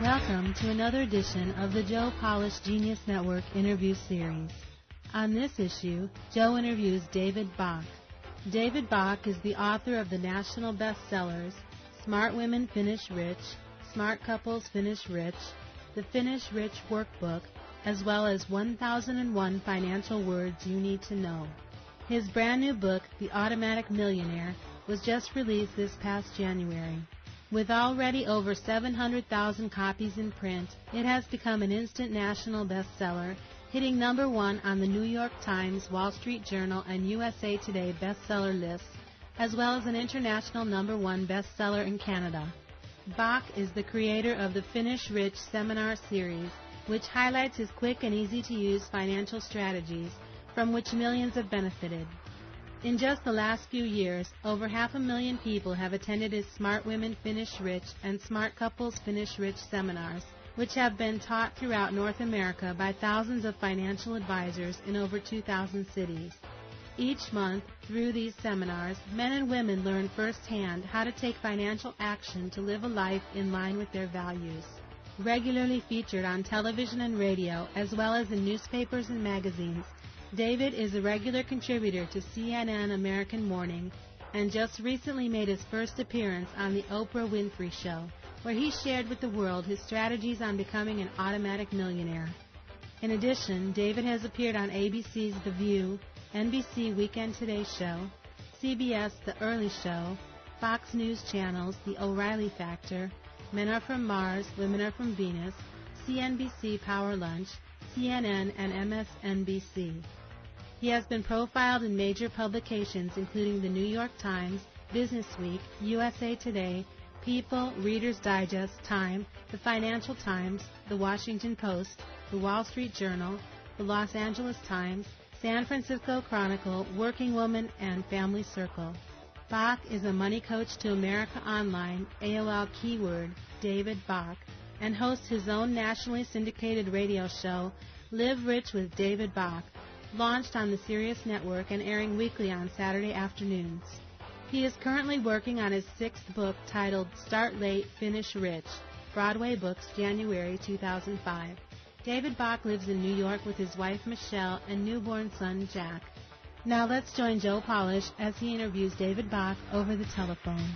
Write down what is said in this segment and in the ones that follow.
Welcome to another edition of the Joe Polish Genius Network interview series. On this issue, Joe interviews David Bach. David Bach is the author of the national bestsellers Smart Women Finish Rich, Smart Couples Finish Rich, The Finish Rich Workbook, as well as 1001 Financial Words You Need to Know. His brand new book, The Automatic Millionaire, was just released this past January. With already over 700,000 copies in print, it has become an instant national bestseller, hitting number one on the New York Times, Wall Street Journal, and USA Today bestseller lists, as well as an international number one bestseller in Canada. Bach is the creator of the Finish Rich seminar series, which highlights his quick and easy-to-use financial strategies from which millions have benefited. In just the last few years, over 500,000 people have attended his Smart Women Finish Rich and Smart Couples Finish Rich seminars, which have been taught throughout North America by thousands of financial advisors in over 2,000 cities. Each month, through these seminars, men and women learn firsthand how to take financial action to live a life in line with their values. Regularly featured on television and radio, as well as in newspapers and magazines, David is a regular contributor to CNN American Morning and just recently made his first appearance on the Oprah Winfrey Show, where he shared with the world his strategies on becoming an automatic millionaire. In addition, David has appeared on ABC's The View, NBC Weekend Today Show, CBS The Early Show, Fox News Channel's The O'Reilly Factor, Men Are From Mars, Women Are From Venus, CNBC Power Lunch, CNN, and MSNBC. He has been profiled in major publications including the New York Times, Business Week, USA Today, People, Reader's Digest, Time, the Financial Times, the Washington Post, the Wall Street Journal, the Los Angeles Times, San Francisco Chronicle, Working Woman, and Family Circle. Bach is a money coach to America Online, AOL keyword, David Bach, and hosts his own nationally syndicated radio show, Live Rich with David Bach, launched on the Sirius Network and airing weekly on Saturday afternoons. He is currently working on his sixth book titled Start Late, Finish Rich, Broadway Books, January 2005. David Bach lives in New York with his wife Michelle and newborn son Jack. Now let's join Joe Polish as he interviews David Bach over the telephone.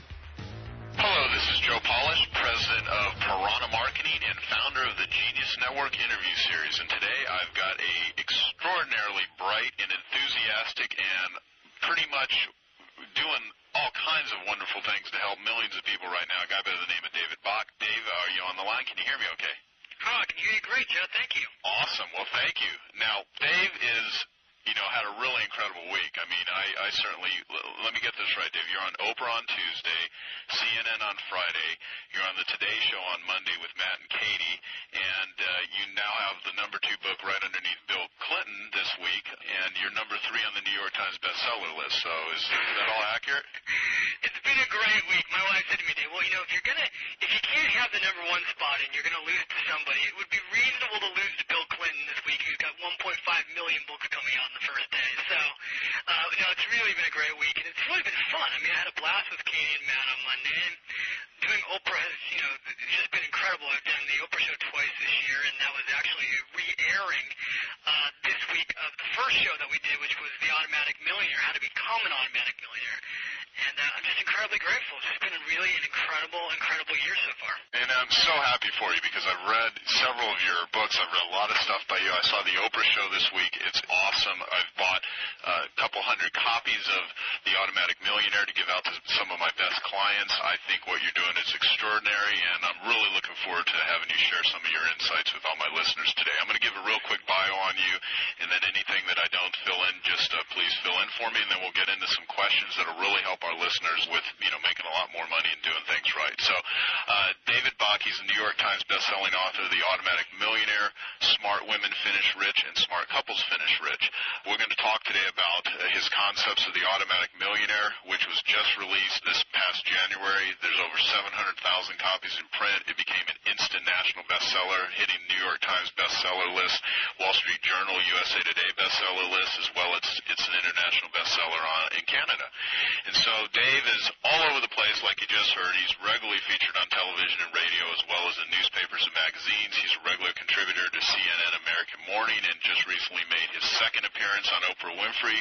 Hello, this is Joe Polish, president of Piranha Marketing and founder of the Genius Network interview series. And today I've got a extraordinarily bright and enthusiastic and pretty much doing all kinds of wonderful things to help millions of people right now. A guy by the name of David Bach. Dave, are you on the line? Can you hear me okay? Oh, I can hear you great, Joe. Thank you. Awesome. Well, thank you. Now, Dave is, had a really incredible week. I mean, I certainly, let me get this right, Dave. You're on Oprah on Tuesday, CNN on Friday. You're on the Today Show on Monday with Matt and Katie, and you now have the number 2 book right underneath Bill Clinton this week, and you're number 3 on the New York Times bestseller list. So is that all accurate? It's been a great week. My wife said to me, Dave, well, if you can't have the number 1 spot and you're going to lose to somebody, it would be reasonable to lose to Bill Clinton this week, who's got 1.5 million books coming out in the first day. So, it's really been a great week, and it's really been fun. I mean, I had a blast with Katie and Matt on Monday, and doing Oprah has, it's just been incredible. I've done the Oprah show twice this year, and that was actually re-airing this week of the first show that we did, which was The Automatic Millionaire, How to Become an Automatic Millionaire. And I'm just incredibly grateful. It's just been really an incredible year so far. And I'm so happy for you because I've read several of your books. I've read a lot of stuff by you. I saw the Oprah show this week. It's awesome. I've bought a couple hundred copies of The Automatic Millionaire to give out to some of my best clients. I think what you're doing is extraordinary, and I'm really looking forward to having you share some of your insights with all my listeners today. I'm going to give a real quick bio on you, and then anything that I don't fill in, just please fill in for me, and then we'll get into some questions that will really help our listeners with, making a lot more money and doing things right. So, David Bach, he's a New York Times bestselling author of The Automatic Millionaire, Smart Women Finish Rich, and Smart Couples Finish Rich. We're going to talk today about his concepts of The Automatic Millionaire, which was just released this past January. There's over 700,000 copies in print. It became an instant national bestseller, hitting New York Times bestseller list, Wall Street Journal, USA Today bestseller list, as well as it's an international bestseller in Canada. And so Dave is all over the place, like you just heard. He's regularly featured on television and radio, as well as in newspapers newspapers and magazines. He's a regular contributor to CNN American Morning and just recently made his second appearance on Oprah Winfrey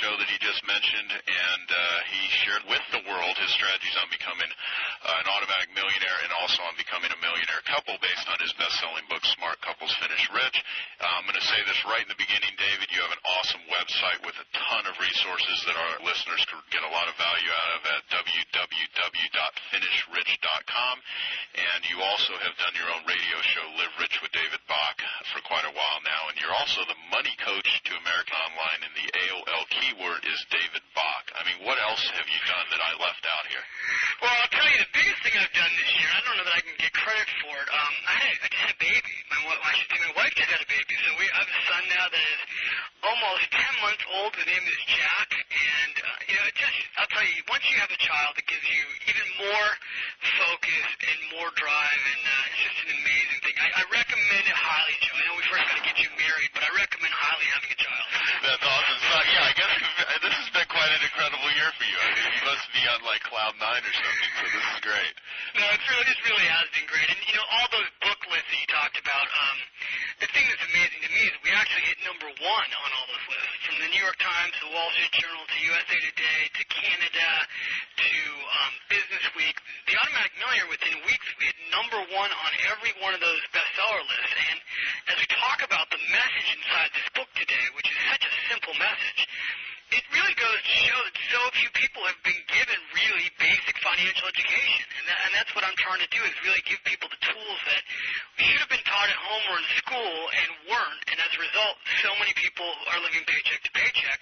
show that he just mentioned, and he shared with the world his strategies on becoming an automatic millionaire and also on becoming a millionaire couple based on his best-selling book, Smart Couples Finish Rich. I'm going to say this right in the beginning, David. You have an awesome website with a ton of resources that our listeners could get a lot of value out of at www.finishrich.com. And you also have done your own radio show, Live Rich with David Bach, for quite a while now. And you're also the money coach to America Online, and the AOL keyword is David Bach. I mean, what else have you done that I left out here? Well, I'll tell you, the biggest thing I've done this year, I don't know that I can get credit for it. I just had a baby. My wife just had a baby. So I have a son now that is almost 10 months old. His name is Jack. And, I'll tell you, once you have a child, it gives you even more focus and more drive. And it's just an amazing thing. I recommend it highly, Joe. I know we first got to get you married, but I recommend highly having a child. That's awesome. So, yeah, I guess this has been quite an incredible year for you. I mean, you must be on, like, cloud 9 or something, so this is great. No, it really has been great. And, all those book lists that you talked about, the thing that's amazing to me is we actually hit number 1 on all those lists, from the New York Times to the Wall Street Journal to USA Today to Canada to Business Week. The Automatic Millionaire, within weeks, we hit number 1 on every one of those bestseller lists. And as we talk about the message inside this book today, which is such a simple message, it really goes to show that so few people have been given really basic financial education. And that's what I'm trying to do, is really give people the tools that should have been taught at home or in school and weren't. And as a result, so many people are living paycheck to paycheck.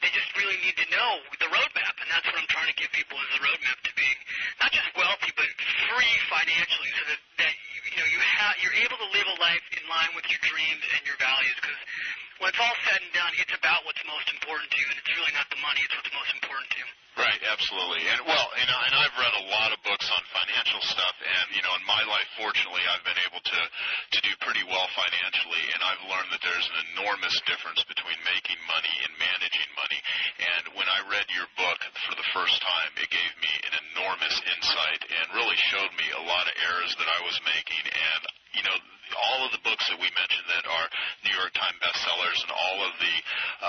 They just really need to know the roadmap. And that's what I'm trying to give people, is the roadmap to being not just wealthy, but free financially, so that you're able to live a life in line with your dreams and your values. Because when it's all said and done, it's about what's most important to you, and it's really not the money, it's what's most important to you. Right, absolutely. And, well, and I've read a lot of books on financial stuff, and, in my life, fortunately, I've been able to do pretty well financially, and I've learned that there's an enormous difference between making money and managing money. And when I read your book for the first time, it gave me an enormous insight and really showed me a lot of errors that I was making. And, all of the books that we mentioned that are New York Times bestsellers and all of the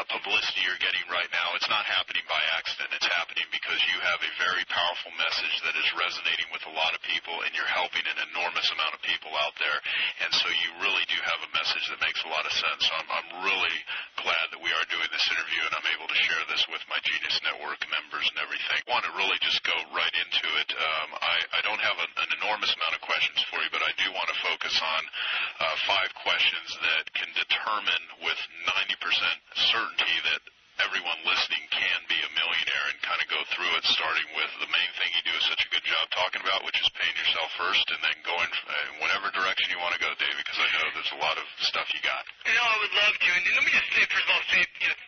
publicity you're getting right now, it's not happening by accident. It's happening because you have a very powerful message that is resonating with a lot of people, and you're helping an enormous amount of people out there. And so you really do have a message that makes a lot of sense. So I'm really glad that we are doing this interview, and I'm able to share this with my Genius Network members and everything. I want to really just go right into it. I don't have an enormous amount of questions for you, but I do want to focus on 5 questions that can determine with 90% certainty that everyone listening can be a millionaire, and kind of go through it, starting with the main thing you do is such a good job talking about, which is paying yourself first, and then going in whatever direction you want to go, David, because I know there's a lot of stuff you got. I would love to. And let me just say, first of all,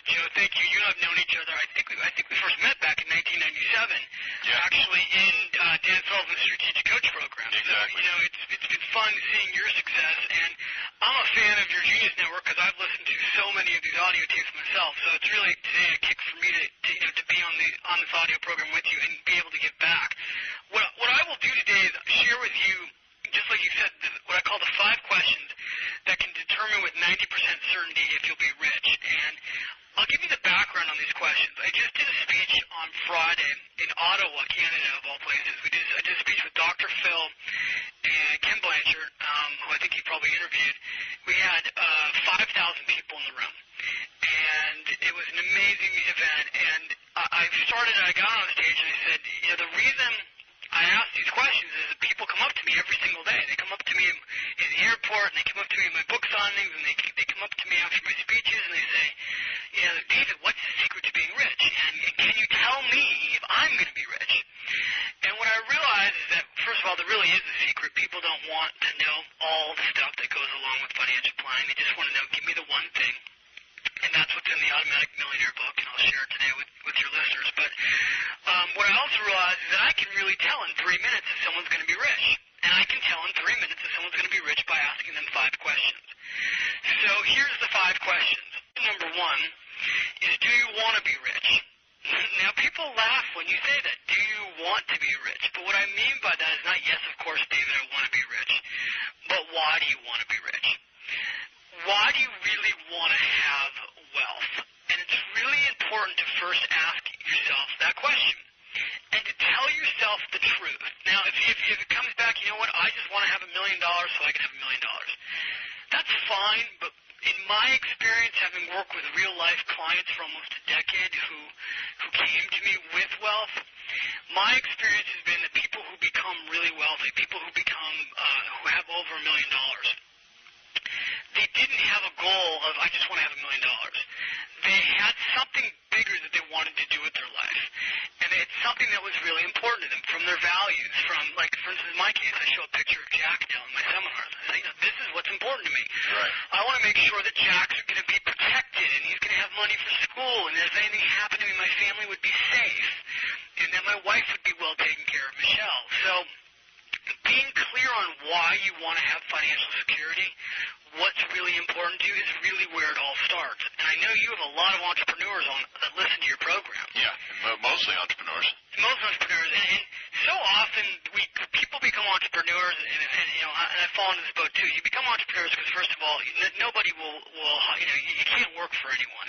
Joe, thank you. You and I have known each other. I think we first met back in 1997, actually in Dan Sullivan's Strategic Coach program. Exactly. So, it's been fun seeing your success, and I'm a fan of your Genius Network because I've listened to so many of these audio tapes myself. So it's really today a kick for me to be on this audio program with you and be able to give back. What I will do today is share with you, just like you said, what I call the 5 questions that can determine with 90% certainty if you'll be rich. And I'll give you the background on these questions. I just did a speech on Friday in Ottawa, Canada, of all places. I did a speech with Dr. Phil and Ken Blanchard, who I think you probably interviewed. We had 5,000 people in the room. And it was an amazing event. And I got on stage and I said, the reason I ask these questions is that people come up to me every single day. They come up to me in the airport, and they come up to me in my book signings, and they come up to me after my speeches, and they say, David, what's the secret to being rich? And can you tell me if I'm going to be rich? And what I realized is that, first of all, there really is a secret. People don't want to know all the stuff that goes along with financial planning. They just want to know, give me the one thing. And that's what's in the Automatic Millionaire book, and I'll share it today with your listeners. But what I also realized is that I can really tell in 3 minutes if someone's going to be rich. And I can tell in 3 minutes if someone's going to be rich by asking them 5 questions. So here's the 5 questions. Number 1 is, do you want to be rich? Now, people laugh when you say that. Do you want to be rich? But what I mean by that is not, yes, of course, David, I want to be rich. But first ask yourself that question. And to tell yourself the truth. Now, if it comes back, you know what, I just want to have $1 million so I can have $1 million. That's fine, but in my experience, having worked with real-life clients for almost a decade who came to me with wealth, my experience has been that people who become really wealthy, people who have over $1 million, they didn't have a goal of, I just want to have $1 million. They had something bigger that they wanted to do with their life. And it's something that was really important to them from their values. From, like, for instance, in my case, I show a picture of Jack now in my seminars. I say, this is what's important to me. Right. I want to make sure that Jack's going to be protected and he's going to have money for school, and if anything happened to me, my family would be safe, and that my wife would be well taken care of, Michelle. So being clear on why you want to have financial security, what's really important to you, is really where it all starts. And I know you have a lot of entrepreneurs that listen to your program. Yeah, mostly entrepreneurs. Most entrepreneurs, and so often people become entrepreneurs, and I fall into this boat too. You become entrepreneurs because, first of all, nobody will you can't work for anyone.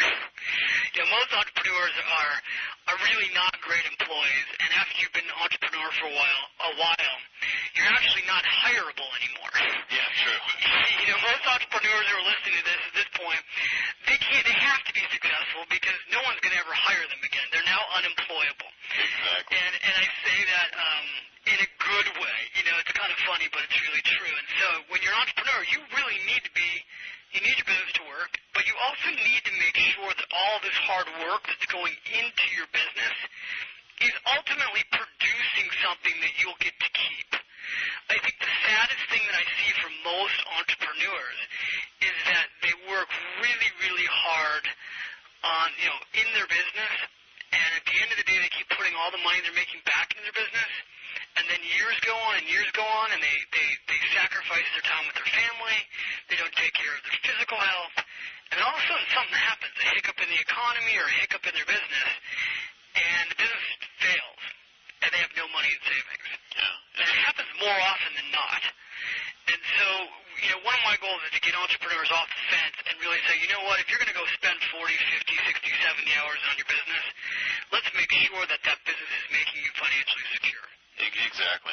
Most entrepreneurs are really not great employees, and after you've been an entrepreneur for a while, you're actually not hireable anymore. Yeah, true. Most entrepreneurs who are listening to this at this point, they have to be successful because no one's going to ever hire them again. They're now unemployable. Exactly. And I say that in a good way. It's kind of funny, but it's really true. And so when you're an entrepreneur, you really need your business to work, but you also need to make sure that all this hard work that's going into your business is ultimately producing something that you'll get to keep. I think the saddest thing that I see from most entrepreneurs is that they work really, really hard on, in their business, and at the end of the day, they keep putting all the money they're making back into their business, and then years go on, and they sacrifice their time with their family, they don't take care of their physical health, and all of a sudden something happens, a hiccup in the economy or a hiccup in their business, and the business fails, and they have no money in savings. Yeah. And it happens more often than not. And so, one of my goals is to get entrepreneurs off the fence and really say, you know what, if you're going to go spend 40, 50, 60, 70 hours on your business, let's make sure that business is making you financially secure. Exactly.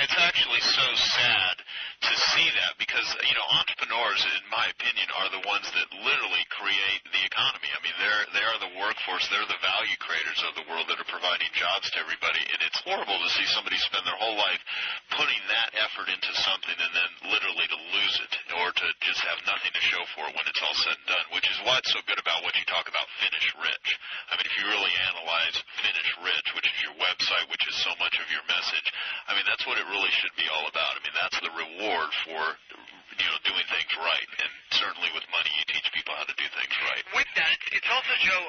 It's actually so sad to see that because, entrepreneurs, in my opinion, are the ones that literally create the economy. I mean, they are the workforce. They're the value creators of the world that are providing jobs to everybody. And it's horrible to see somebody spend their whole life putting that effort into something and then literally to lose it or to just have nothing to show for it when it's all said and done, which is what's so good about what you talk about, Finish Rich. I mean, if you really analyze Finish Rich, which is your website, which is so much of your message, I mean, that's what it really should be all about. I mean, that's the reward for, doing things right. And certainly with money, you teach people how to do things right. With that, it's also, Joe,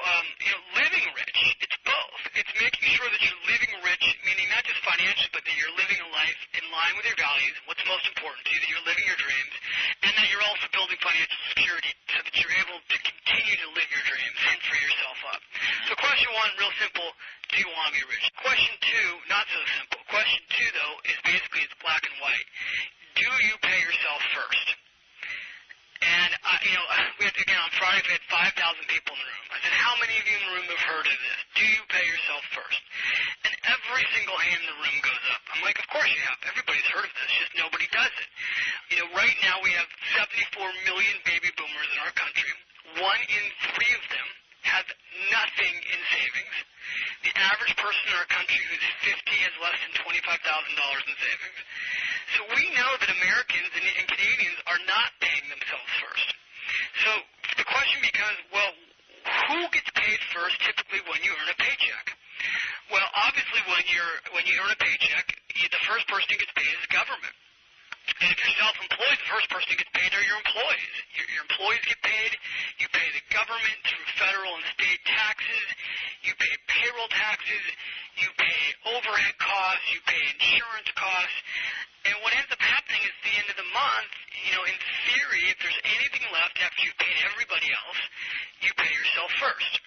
living rich. It's both. It's making sure that you're living rich, meaning not just financially, but that you're living a life in line with your values, what's most important to you, that you're living your dreams, and that you're also building financial security so that you're able to continue to live your dreams and free yourself up. So question one, real simple, do you want to be rich? Question two, not so simple. Question two, though, is basically it's black and white. Do you pay yourself first? And, again, on Friday, we had 5,000 people in the room. I said, how many of you in the room have heard of this? Do you pay yourself first? And every single hand in the room goes up. I'm like, of course you have. Everybody's heard of this, just nobody does it. Right now we have 74 million baby boomers in our country. 1 in 3 of them have nothing in savings. The average person in our country who's 50 has less than $25,000 in savings. So we know that Americans and Canadians are not paying themselves first. So the question becomes, well, who gets paid first typically when you earn a paycheck? Well, obviously when you earn a paycheck, the first person who gets paid is government. And if you're self-employed, the first person who gets paid are your employees. Your employees get paid. You pay the government through federal and state taxes. You pay payroll taxes. You pay overhead costs. You pay insurance costs. And what ends up happening is at the end of the month, in theory, if there's anything left after you've paid everybody else, you pay yourself first.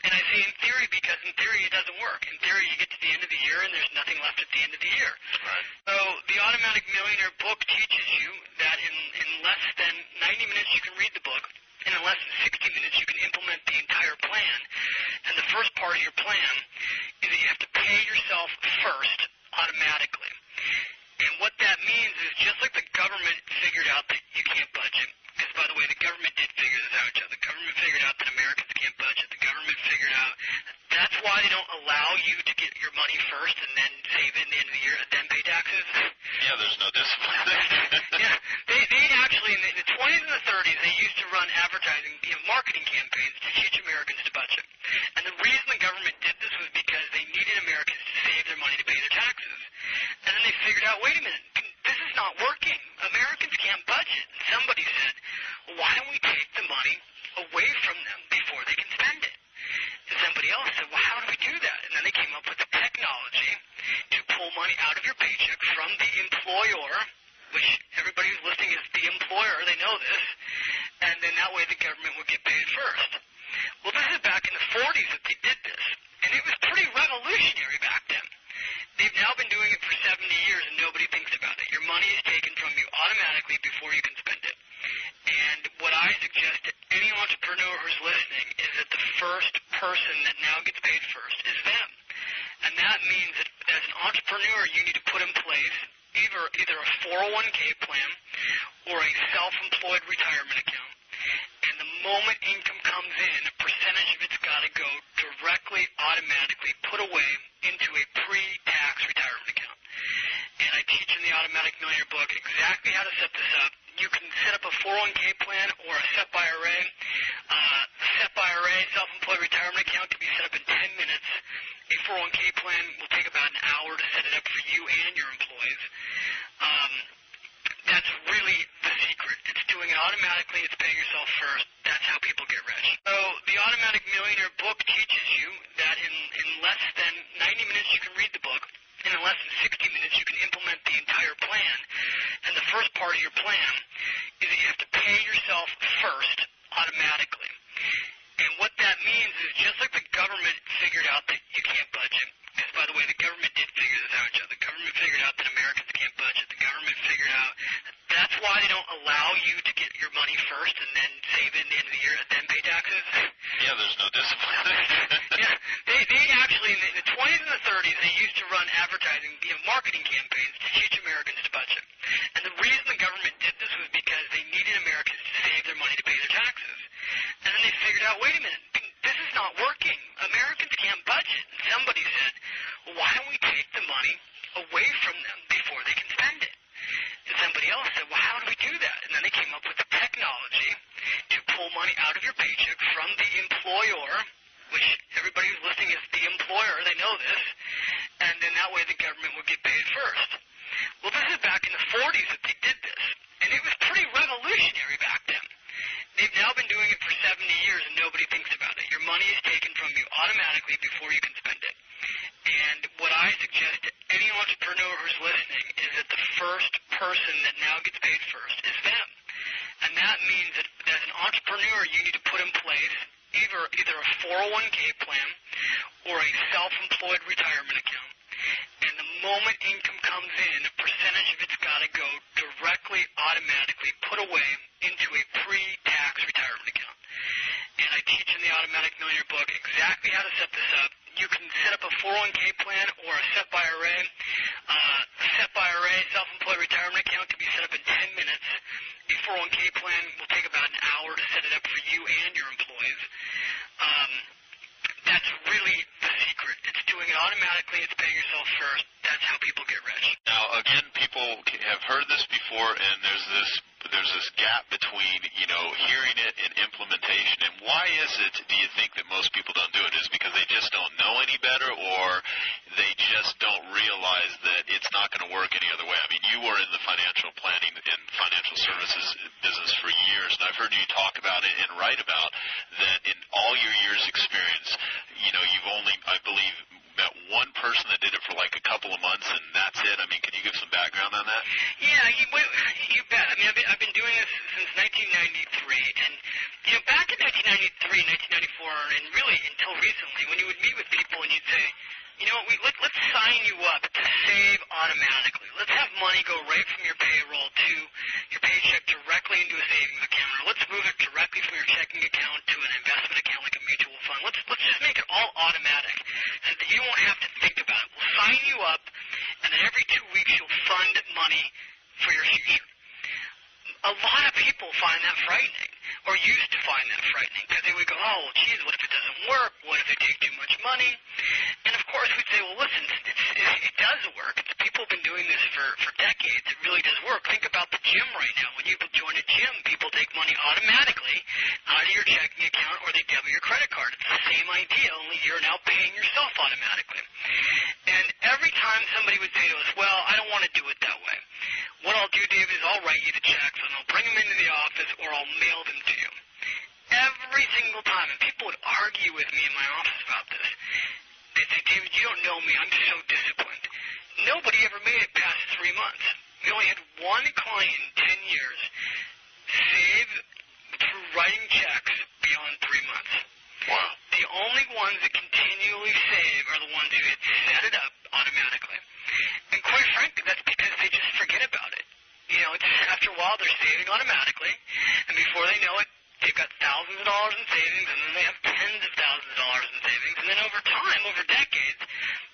And I say in theory because in theory it doesn't work. In theory you get to the end of the year and there's nothing left at the end of the year. Right. So the Automatic Millionaire book teaches you that in less than 90 minutes you can read the book. and in less than 60 minutes you can implement the entire plan. And the first part of your plan is that you have to pay yourself first automatically. And what that means is just like the government figured out that you can't budget, because, by the way, the government did figure this out, Joe. The government figured out that Americans can't budget. The government figured out that's why they don't allow you to get your money first and then save it at the end of the year and then pay taxes. Yeah, there's no discipline. Yeah, they actually, in the 20s and the 30s, they used to run advertising, marketing campaigns to teach Americans to budget. And the reason the government did this was because they needed Americans to save their money to pay their taxes. And then they figured out, wait a minute, this is not working. Americans can't budget. And somebody said, well, why don't we take the money away from them before they can spend it? And somebody else said, well, how do we do that? And then they came up with the technology to pull money out of your paycheck from the employer, which everybody who's listening is the employer. They know this. And then that way the government would get paid first. Well, this is back in the 40s that they did this. And it was pretty revolutionary back then. They've now been doing it for 70 years and nobody thinks about it. Your money is taken from you automatically before you can spend it. And what I suggest to any entrepreneur who's listening is that the first person that now gets paid first is them. And that means that as an entrepreneur, you need to put in place either a 401k plan or a self-employed retirement account. And the moment income comes in, a percentage of it's got to go directly, automatically put away into a pre-tax retirement account. And I teach in the Automatic Millionaire book exactly how to set this up. You can set up a 401k plan or a SEP IRA. SEP IRA, self-employed retirement account, can be set up in 10 minutes. A 401k plan will take about an hour to set it up for you and your employees. That's really the secret. It's doing it automatically. It's paying yourself first. That's how people get rich. So the Automatic Millionaire book teaches you that in less than 90 minutes you can read the book, and in less than 60 minutes you can implement the entire plan. And the first part of your plan is that you have to pay yourself first automatically. And what that means is just like the government figured out that you can't budget, because, by the way, the government did figure this out, Joe. The government figured out that Americans can't budget. The government figured out that's why they don't allow you to get your money first and then save it at the end of the year and then pay taxes. Yeah, there's no discipline. Yeah, they actually, in the 20s and the 30s, they used to run advertising, marketing campaigns to teach Americans to budget. And the reason the government did this was because they needed Americans to save their money to pay their taxes. And then they figured out, wait a minute, this is not working. Americans can't budget. And somebody said, well, why don't we take the money away from them before they can spend it? And somebody else said, well, how do we do that? And then they came up with the technology to pull money out of your paycheck from the employer, which everybody who's listening is the employer. They know this. And then that way the government would get paid first. Well, this is back in the 40s that they did this. And it was pretty revolutionary back then. They've now been doing it for 70 years and nobody thinks about it. Your money is taken from you automatically before you can spend it. And what I suggest to any entrepreneur who's listening is that the first person that now gets paid first is them. And that means that as an entrepreneur, you need to put in place either a 401k plan or a self-employed retirement account. And the moment income comes in, a percentage of it's got to go directly, automatically put away into a pre-tax retirement account. And I teach in the Automatic Millionaire book exactly how to set this up. You can set up a 401k plan or a SEP IRA. A SEP IRA, self-employed retirement account, can be set up in 10 minutes. A 401k plan will take about an hour to set it up for you and your employees. That's really the secret. It's doing it automatically. It's paying yourself first. That's how people get rich. Now, again, people have heard this before, and there's this gap between, hearing it and implementation. And why is it, do you think, that most people don't do it? Is it because they just don't know any better, or they just don't realize that it's not going to work any other way? I mean, you were in the financial planning and financial services business for years, and I've heard you talk about it and write about that in all your years' experience, you've only, I believe, met one person that did it for like a couple of months, and that's it. I mean, can you give some background on that? Yeah, you bet. I mean, I've been doing this since 1993, and back in 1993, 1994, and really until recently, when you would meet with people and you'd say, let's sign you up to save automatically. Let's have money money go right from your payroll to your paycheck directly into a savings account, or let's move it directly from your checking account to an investment account like a mutual fund. Let's just make it all automatic so that you won't have to think about it. We'll sign you up, and then every 2 weeks you'll fund money for your future. A lot of people find that frightening, or used to find that frightening, because they would go, oh, well, geez, what if it doesn't work? What if I take too much money? And, of course, we'd say, well, listen, it does work. People have been doing this for decades. It really does work. Think about the gym right now. When you join a gym, people take money automatically out of your checking account, or they debit your credit card. It's the same idea, only you're now paying yourself automatically. And every time somebody would say to us, well, I don't want to do it that way. What I'll do, David, is I'll write you the checks, and I'll bring them into the office, or I'll mail them to you. Every single time, and people would argue with me in my office about this. They'd say, David, you don't know me. I'm so disciplined. Nobody ever made it past 3 months. We only had one client in 10 years save through writing checks beyond 3 months. Wow. The only ones that continually save are the ones who had set it up automatically. And quite frankly, that's because they just forget about it. You know, it's, after a while, they're saving automatically, and before they know it, they've got thousands of dollars in savings, and then they have tens of thousands of dollars in savings, and then over time, over decades,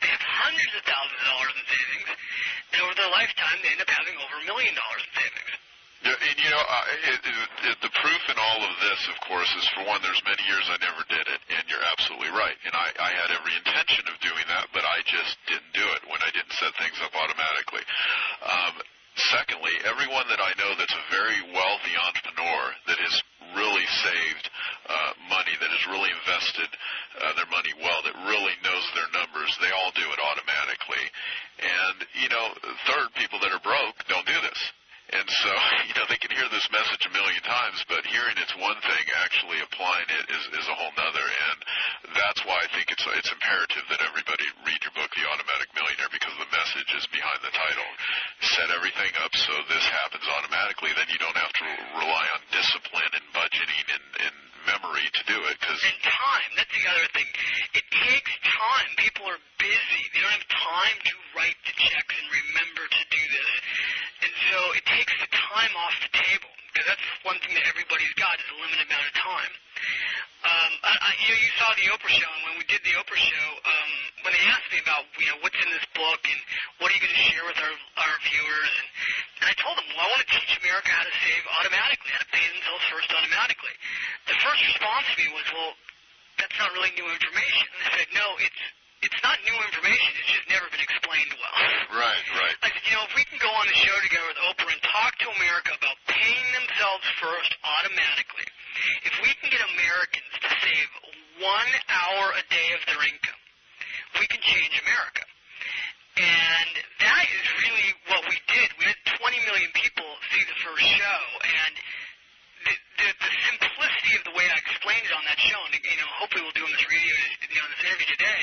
they have hundreds of thousands of dollars in savings, and over their lifetime, they end up having over $1 million in savings. Yeah, and you know, the proof in all of this, of course, is, for one, there's many years I never did it, and you're absolutely right. And I had every intention of doing that, but I just didn't do it when I didn't set things up automatically. Secondly, everyone that I know that's a very wealthy entrepreneur that has really saved money, that has really invested their money well, that really knows their numbers, they all do it automatically. And, you know, third, people that are broke don't do this. And so, you know, they can hear this message a million times, but hearing it's one thing, actually applying it is a whole nother. And that's why I think it's imperative that everybody read your book, The Automatic Millionaire, because the message is behind the title. Set everything up so this happens automatically, then you don't have to rely on discipline and budgeting and memory to do it. And time, that's the other thing. It takes time. People are busy. They don't have time to write the checks and remember to do this. And so it takes the time off the table, because that's one thing that everybody's got is a limited amount of time. You saw the Oprah show, and when we did the Oprah show, when they asked me about, you know, what's in this book and what are you going to share with our viewers, and I told them, well, I want to teach America how to save automatically, how to pay themselves first automatically. The first response to me was, well, that's not really new information. And I said, no, it's not new information. It's just never been explained well. Right. I said, you know, if we can go on the show together with Oprah and talk to America about paying themselves first automatically, if we can get Americans to save 1 hour a day of their income, we can change America. And that is really what we did. We had 20 million people see the first show, and the simplicity of the way I explained it on that show, and, you know, hopefully we'll do on this radio, you know, this interview today,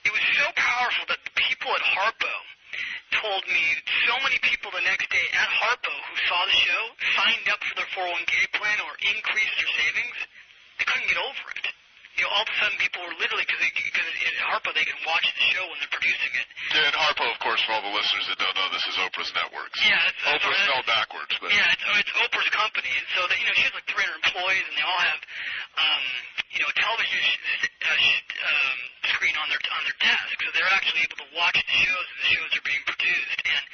it was so powerful that the people at Harpo told me so many people the next day at Harpo who saw the show signed up for their 401k plan or increased their savings. They couldn't get over it. You know, all of a sudden people were literally, because at Harpo they can watch the show when they're producing it. Yeah, and Harpo, of course, for all the listeners that don't know, this is Oprah's networks. Yeah, Oprah's spelled backwards. But. Yeah, it's Oprah's company, and so you know, she has like 300 employees, and they all have you know, a television screen on their desk, so they're actually able to watch the shows as the shows are being produced. And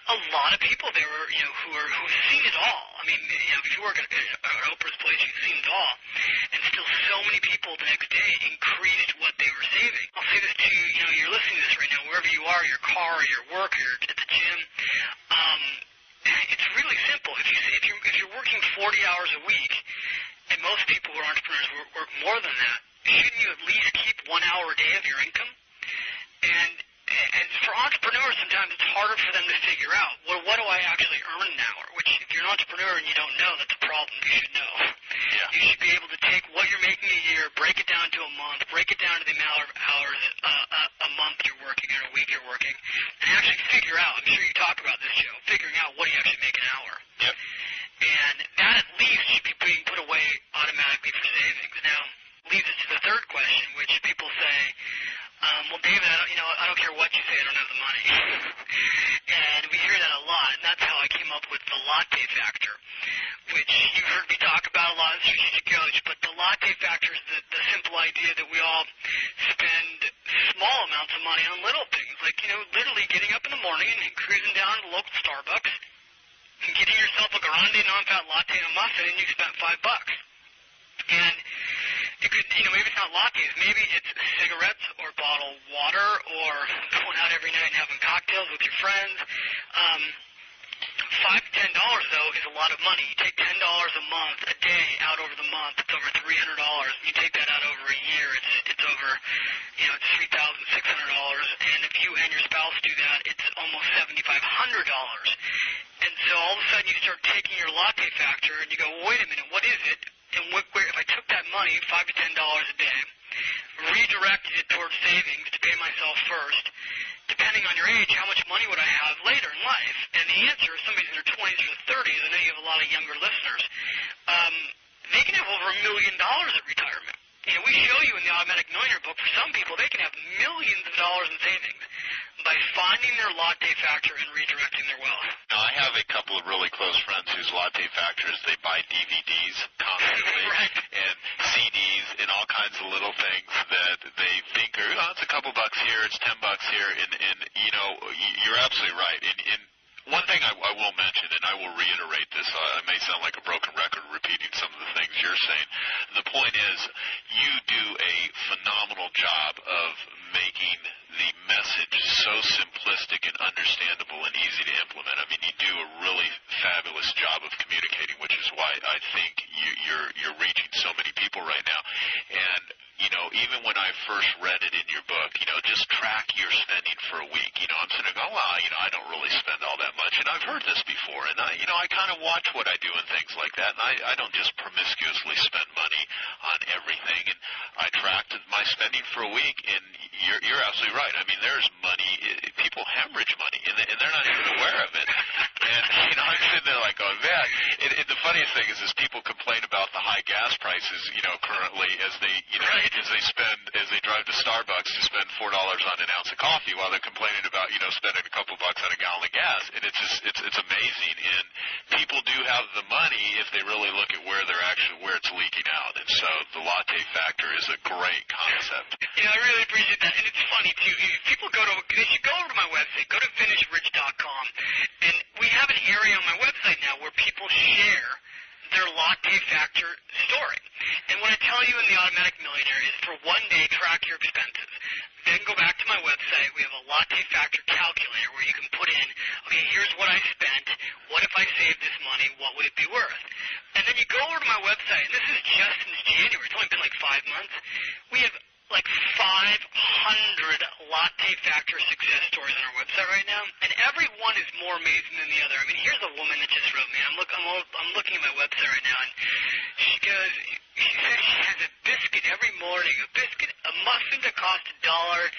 a lot of people there were, you know, who've seen it all. I mean, you know, if you work at Oprah's place, you've seen it all, and still so many people the next day increased what they were saving. I'll say this to you, you know, you're listening to this right now, wherever you are, your car, or your work, or you're at the gym. It's really simple. If you're working 40 hours a week, and most people who are entrepreneurs work more than that, shouldn't you at least keep 1 hour a day of your income? And for entrepreneurs, sometimes it's harder for them to figure out, well, what do I actually earn an hour? Which, if you're an entrepreneur and you don't know, that's a problem. You should know. Yeah. You should be able to take what you're making a year, break it down to a month, break it down to the amount of hours a month you're working or a week you're working, and actually figure out, I'm sure you talk about this, Joe, figuring out what do you actually make an hour. Yep. And that at least should be being put away automatically for savings. Now, leads us to the third question, which people say, well, David, I don't care what you say, I don't have the money. And we hear that a latte factor, which you've heard me talk about a lot in Strategic Coach, but the latte factor is the simple idea that we all spend small amounts of money on little things, like, literally getting up in the morning and cruising down to the local Starbucks and getting yourself a grande non-fat latte and a muffin, and you spent $5. And it could, maybe it's not lattes, maybe it's cigarettes or bottled water or going out every night and having cocktails with your friends. $5 to $10 though is a lot of money. You take $10 a month, a day out over the month, it's over $300. You take that out over a year, it's over, it's $3,600. And if you and your spouse do that, it's almost $7,500. And so all of a sudden you start taking your latte factor and you go, well, wait a minute, what is it? And if I took that money, $5 to $10 a day, redirected it towards savings to pay myself first, depending on your age, how much money would I have later in life? And the answer, if somebody's in their 20s or 30s, I know you have a lot of younger listeners, they can have over $1 million at retirement. We show you in the Automatic Millionaire book, for some people, they can have millions of dollars in savings by finding their latte factor and redirecting their wealth. Now, I have a couple of really close friends whose latte factor is they buy DVDs constantly right. and CDs and all kinds of little things that they think are, it's a couple bucks here, it's $10 here, and you're absolutely right. And one thing I will mention, and I will reiterate this, I may sound like a broken record repeating some of the things you're saying. The point is, you do a phenomenal job of making the message so simplistic and understandable and easy to implement. I mean, you do a really fabulous job of communicating, which is why I think you're reaching so many people right now. And even when I first read it in your book, just track your spending for a week. I'm sitting there going, I don't really spend all that much. And I've heard this before. And I kind of watch what I do and things like that. And I don't just promiscuously spend money on everything. And I tracked my spending for a week. And you're absolutely right. I mean, there's money. People hemorrhage money, and they're not even aware of it. And I'm sitting there like, oh, man. And the funniest thing is people complain about the high gas prices, currently as they, as they drive to Starbucks to spend $4 on an ounce of coffee while they're complaining about, spending a couple bucks on a gallon of gas. And it's amazing. And people do have the money if they really look at where it's leaking out. And so the latte factor is a great concept. Yeah, I really appreciate that. And it's funny, too. They should go over to my website, go to finishrich.com, and we have an area on my website now where people share their latte factor story. And what I tell you in the Automatic Millionaire is for one day, track your expenses. Then go back to my website. We have a latte factor calculator where you can put in, okay, here's what I spent. What if I saved this money? What would it be worth? And then you go over to my website, and this is just since January. It's only been like 5 months. We have like 500 latte factor success stories on our website right now, and every one is more amazing than the other. I mean, here's a woman that just wrote me. I'm looking at my website right now, and she says she has a biscuit every morning, a muffin that costs $1.58.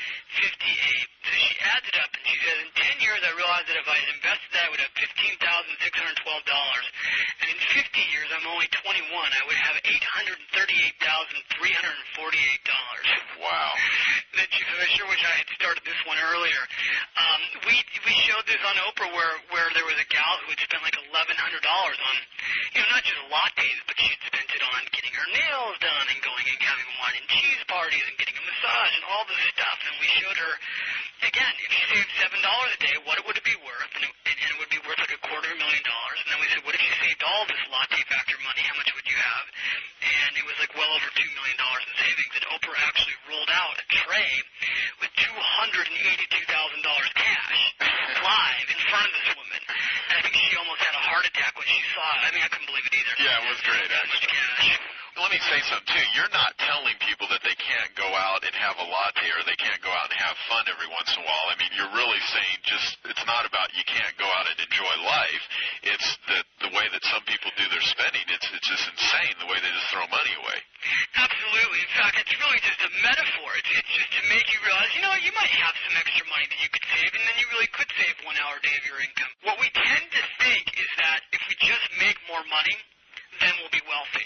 So she adds it up, and she says, in 10 years, I realized that if I had invested that, I would have $15,612. And in 50 years, I'm only 21. I would have $838,348. Wow. I sure wish I had started this one earlier. We showed this on Oprah where there was a gal who had spent like $1,100 on, not just lattes, but she'd spent it on getting her nails done and going and having wine and cheese parties and getting a massage and all this stuff. And we showed her, again, if you saved $7 a day, what would it be worth? And it would be worth like $250,000. And then we said, what if you saved all this latte factor money? How much would you have? And it was like well over $2 million in savings. And Oprah actually rolled out a tray with $282,000 cash live in front of this woman. And I think she almost had a heart attack when she saw it. I mean, I couldn't believe it either. Yeah, it was great, that much cash. Let me say something, too. You're not telling people that they can't go out and have a latte or they can't go out and have fun every once in a while. I mean, you're really saying it's not about you can't go out and enjoy life. It's the way that some people do their spending. It's just insane the way they just throw money away. Absolutely. In fact, it's really just a metaphor. It's just to make you realize, you might have some extra money that you could save, and then you really could save 1 hour a day of your income. What we tend to think is that if we just make more money, then we'll be wealthy.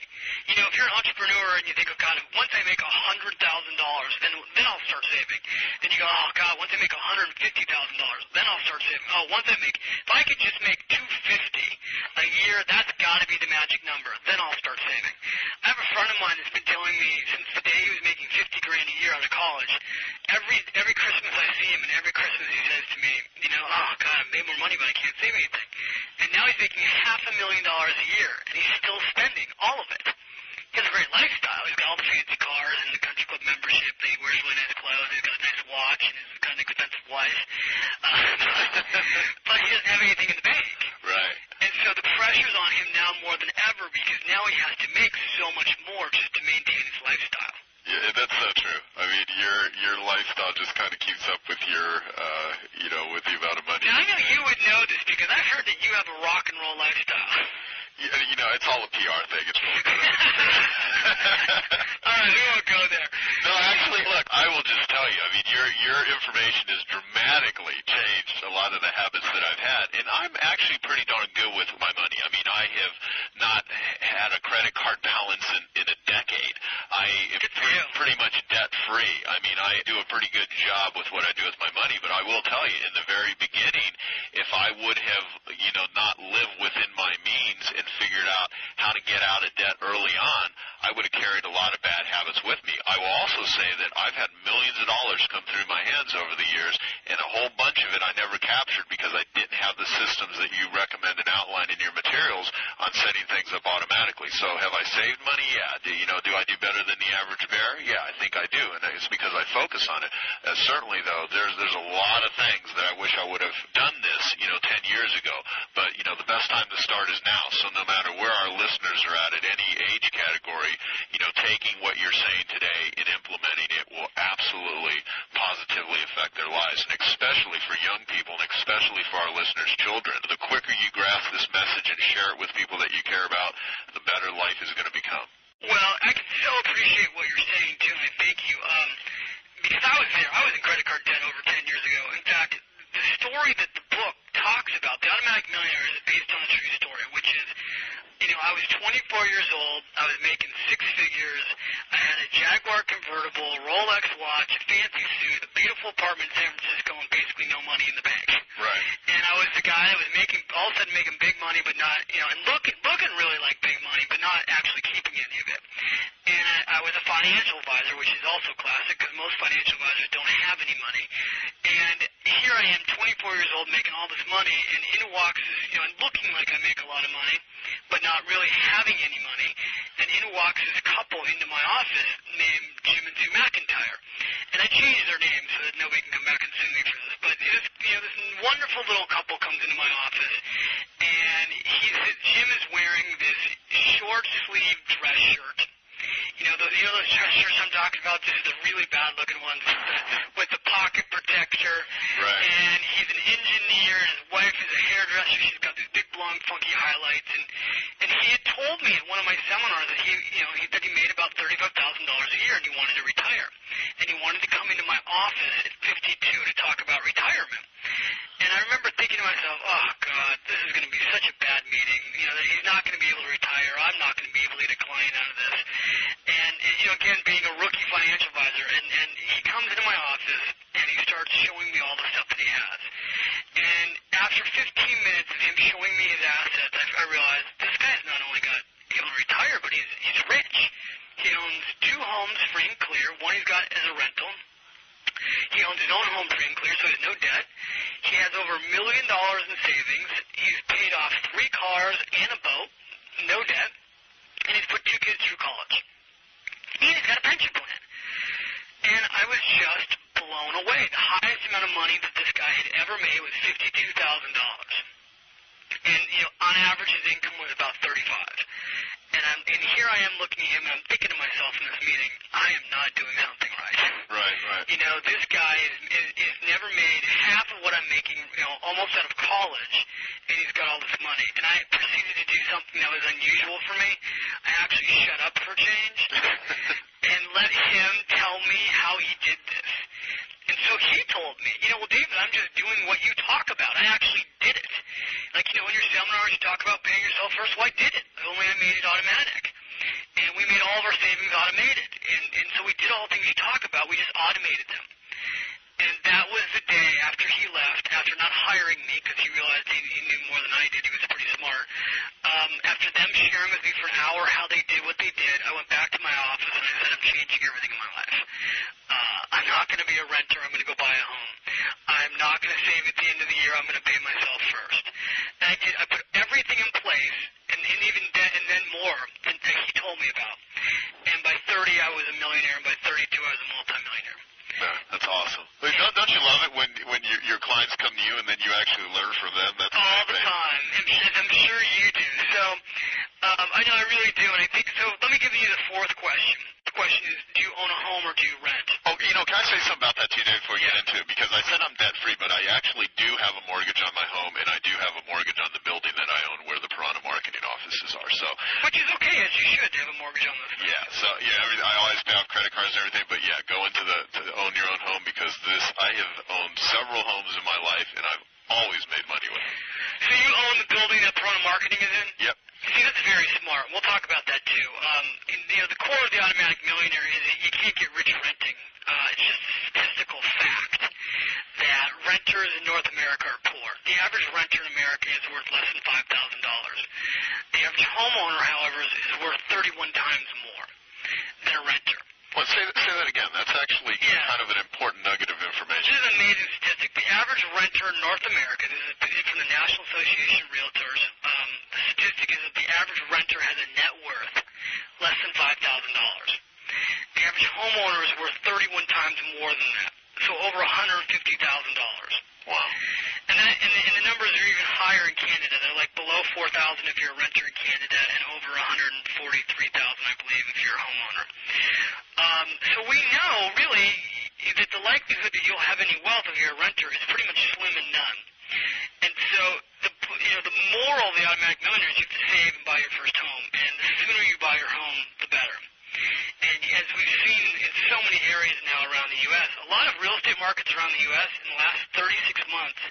If you're an entrepreneur and you think, oh, God, once I make $100,000, then I'll start saving. Then you go, oh, God, once I make $150,000, then I'll start saving. Oh, if I could just make $250 a year, that's got to be the magic number. Then I'll start saving. I have a friend of mine that's been telling me since the day he was making $50,000 a year out of college, every Christmas I see him, and every Christmas he says to me, oh, God, I made more money, but I can't save anything. And now he's making $500,000 a year, and he's still spending all of it. He has a great lifestyle. He's got all the fancy cars and the country club membership. He wears really nice clothes. He's got a nice watch, and he's got an expensive wife. But he doesn't have anything in the bank. Right. And so the pressure's on him now more than ever because now he has to make so much more just to maintain his lifestyle. Yeah, that's so true. I mean, your lifestyle just kind of keeps up with your, with the amount of money. Now, I know you would know this because I've heard that you have a rock and roll lifestyle. Yeah, it's all a PR thing. It's really good. All right, we won't go there. No, actually, look, I will just tell you. I mean, your information has dramatically changed a lot of the habits that I've had, and I'm actually pretty darn good with my money. I mean, I have not had a credit card balance in a decade. I am pretty much debt-free. I mean, I do a pretty good job with what I do with my money, but I will tell you, in the very beginning, if I would have, not lived within my means and figured out how to get out of debt early on, I would have carried a lot of bad habits with me. I will also say that I've had millions of dollars come through my hands over the years, and a whole bunch of it I never captured because I didn't have the systems that you recommend and outline in your materials on setting things up automatically. So have I saved money? Yeah. Do I do better than the average bear? Yeah, I think I do, and it's because I focus on it. Certainly, though, there's a lot of things that I wish I would have done this, 10 years ago. But, the best time to start is now. So no matter where our listeners are at any age category, taking what you're saying today and implementing it will absolutely, positively affect their lives, and especially for young people and especially for our listeners' children. The quicker you grasp this message and share it with people that you care about, the better life is going to become. Well, I can so appreciate what you're saying, too, and I thank you. Because I was there. I was in credit card debt over 10 years ago. In fact, the story that the book talks about, The Automatic Millionaire, is based on a true story, which is, I was 24 years old. I was making six figures. I had a Jaguar convertible, a Rolex watch, a fancy suit, a beautiful apartment in San Francisco, and basically no money in the bank. Right. And I was the guy that was all of a sudden making big money, but not, and looking really like big money, but not actually keeping any of it. And I was a financial advisor, which is also classic because most financial advisors don't have any money. And here I am, 24 years old, making all this money, and in walks, and looking like I make a lot of money, but not really having any money. And in walks this couple into my office named Jim and Sue McIntyre. And I changed their name so that nobody can come back and sue me for this. But this wonderful little couple comes into my office, and Jim is wearing this short sleeve dress shirt. Those dress shirts I'm talking about, this is the really bad looking ones with the pocket protector. Right. And he's an engineer, and his wife is a hairdresser. She's got these big, long, funky highlights. And he had told me at one of my seminars that he made about $35,000 a year, and he wanted to retire. And he wanted to come into my office at 52 to talk about retirement. And I remember thinking to myself, oh, God, this is going to be such a bad meeting. That he's not going to be able to retire. I'm not going to be able to get a client out of this. And, again, being a rookie financial advisor, and he comes into my office, and he starts showing me all the stuff that he has. And after 15 minutes of him showing me his assets, I realized this guy's not only able to retire, but he's rich. He owns 2 homes free and clear. One he's got as a rental. He owns his own home free and clear, so he has no debt. He has over $1 million in savings. He's paid off 3 cars and a boat, no debt. And he's put 2 kids through college. And he's got a pension plan. And I was just blown away. The highest amount of money that this guy had ever made was $52,000. And, on average, his income was about $35,000. And here I am looking at him, and I'm thinking to myself in this meeting, I am not doing something right. Right. This guy is never made half of what I'm making, almost out of college, and he's got all this money. And I proceeded to do something that was unusual for me. I actually shut up for change and let him tell me how he did this. And so he told me, well, David, I'm just doing what you talk about. I actually did it. Like, in your seminars, you talk about paying yourself first. Well, I did it. Only I made it automatic. And we made all of our savings automated. And so we did all the things you talk about. We just automated them. And that was the day after he left, after not hiring me, because he realized he knew more than I did. He was pretty smart. sharing with me for an hour how they did what they did. I went back to my office and I said, I'm changing everything in my life. I'm not going to be a renter. I'm going to go buy a home. I'm not going to save at the end of the year. I'm going to pay myself first. And I put everything in place, and even debt, and then more than he told me about. And by 30, I was a millionaire, and by 32, I was a multimillionaire. Yeah, that's awesome. Wait, don't you love it when your clients come to you and then you actually learn from them? That's all the time. I'm sure you do. So I know I really do, and I think so. Let me give you the fourth question. The question is, do you own a home or do you rent? Oh, can I say something about that to you, Dave, before we get into it? Because I said I'm debt-free, but I actually do have a mortgage on my home, and I do have a mortgage on the building that I own where the Piranha marketing offices are. So, which is okay, as you should have a mortgage on those. Yeah, so I always pay off credit cards and everything, but yeah, go into to own your own home, because I have owned several homes in my life, and I've always made money with them. So you own the building that Piranha Marketing is in? Yep. See, that's very smart. We'll talk about that too. The core of the automatic millionaire is that you can't get rich renting. It's just a statistical fact that renters in North America are poor. The average renter in America is worth less than $5,000. The average homeowner, however, is worth 31 times more than a renter. Well, say that again. That's actually kind of an important nugget of information. This is an amazing statistic. The average renter in North America, this is from the National Association of Realtors, the statistic is that the average renter has a net worth less than $5,000. The average homeowner is worth 31 times more than that, so over $150,000. Wow. And the numbers are even higher in Canada. They're like below 4,000 if you're a renter in Canada, and over 143,000, I believe, if you're a homeowner. So we know, really, that the likelihood that you'll have any wealth if you're a renter is pretty much slim and none. And so the moral of the automatic millionaire is you have to save and buy your first home. And the sooner you buy your home, the better. And as we've seen in so many areas now around the U.S., a lot of real estate markets around the U.S. in the last 36 months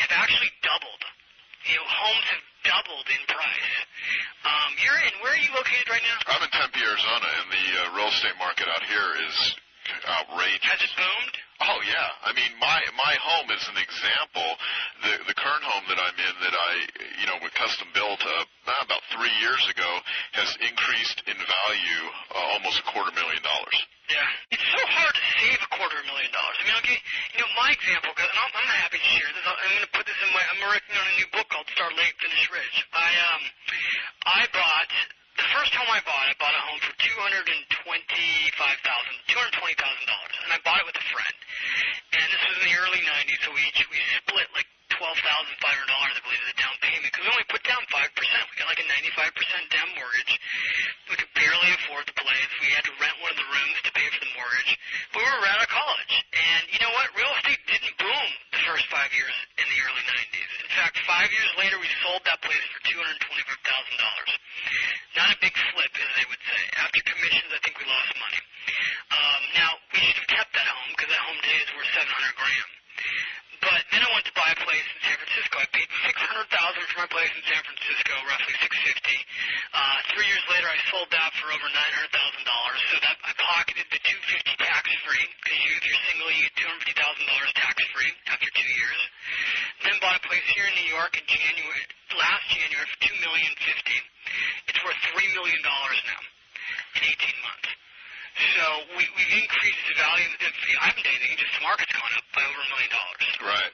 have actually doubled. Homes have doubled in price. Where are you located right now? I'm in Tempe, Arizona, and the real estate market out here is outrageous. Has it boomed? Oh, yeah. I mean, my home is an example. The current home that I'm in that I, with custom built about 3 years ago has increased in value almost $250,000. Yeah. It's so hard to save $250,000. I mean, okay, my example, and I'm happy to share this. I'm going to put this in I'm working on a new book called Start Late, Finish Rich. The first home I bought a home for $220,000, and I bought it with a friend. And this was in the early 90s, so we split like $12,500, I believe, as a down payment, because we only put down 5%. We got like a 95% down mortgage. We could barely afford the place. We had to rent one of the rooms to pay for the mortgage. But we were right out of college. And you know what? Real estate didn't boom the first 5 years in the early 90s. In fact, 5 years later, we sold that place for $225,000. Not a big flip, as they would say. After commissions, I think we lost money. Now, we should have kept that home, because that home today is worth $700,000. But then I went to buy a place in San Francisco. I paid $600,000 for my place in San Francisco, roughly $650,000. 3 years later, I sold that for over $900,000. So that I pocketed the $250,000 tax-free, because if you're single, you get $250,000 tax-free after 2 years. Then bought a place here in New York in last January for $2,050,000. It's worth $3 million now in 18 months. So we've increased the value. I haven't done anything, just the market's gone up by over $1 million. Right.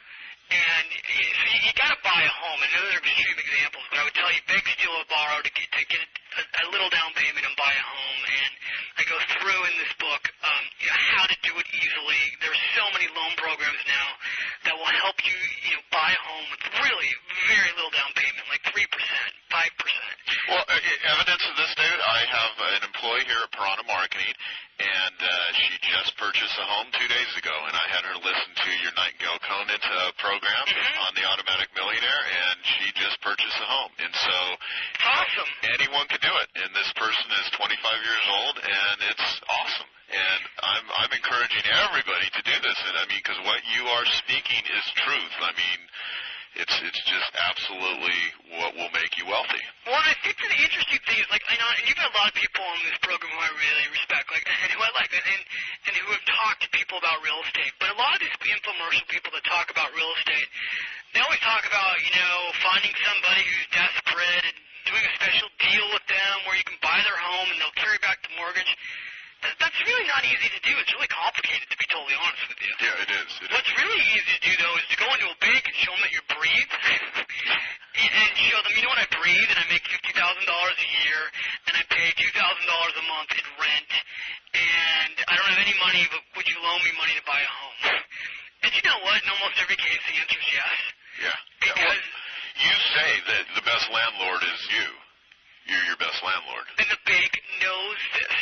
And so you got to buy a home. I know there are extreme examples, but I would tell you beg, steal, or borrow to get a little down payment and buy a home. And I go through in this book how to do it easily. There's so many loan programs now that will help you buy a home with really very little down payment, like 3%, 5%. Well, evidence of this, David, I have an employee here at Piranha Marketing, and she just purchased a home 2 days ago, and I had her listen to your Nightingale Conant program on the Automatic Millionaire, and she just purchased a home. And so awesome. Anyone could do it, and this person is 25 years old, and it's awesome. And I'm encouraging everybody to do this, and I mean, because what you are speaking is truth. I mean, it's just absolutely what will make you wealthy. Well, and I think that the interesting thing is, like, and you've got a lot of people on this program who I really respect, and who I like, and who have talked to people about real estate. But a lot of these infomercial people that talk about real estate, they always talk about, finding somebody who's desperate and doing a special deal with them them where you can buy their home and they'll carry back the mortgage. That's really not easy to do. It's really complicated, to be totally honest with you. Yeah, it is. What's really easy to do, though, is to go into a bank and show them that you breathe and show them, you know what, I breathe and I make $50,000 a year and I pay $2,000 a month in rent and I don't have any money, but would you loan me money to buy a home? And you know what? In almost every case, the answer is yes. Yeah. Because you say that the best landlord is you. You're your best landlord. And the bank knows this.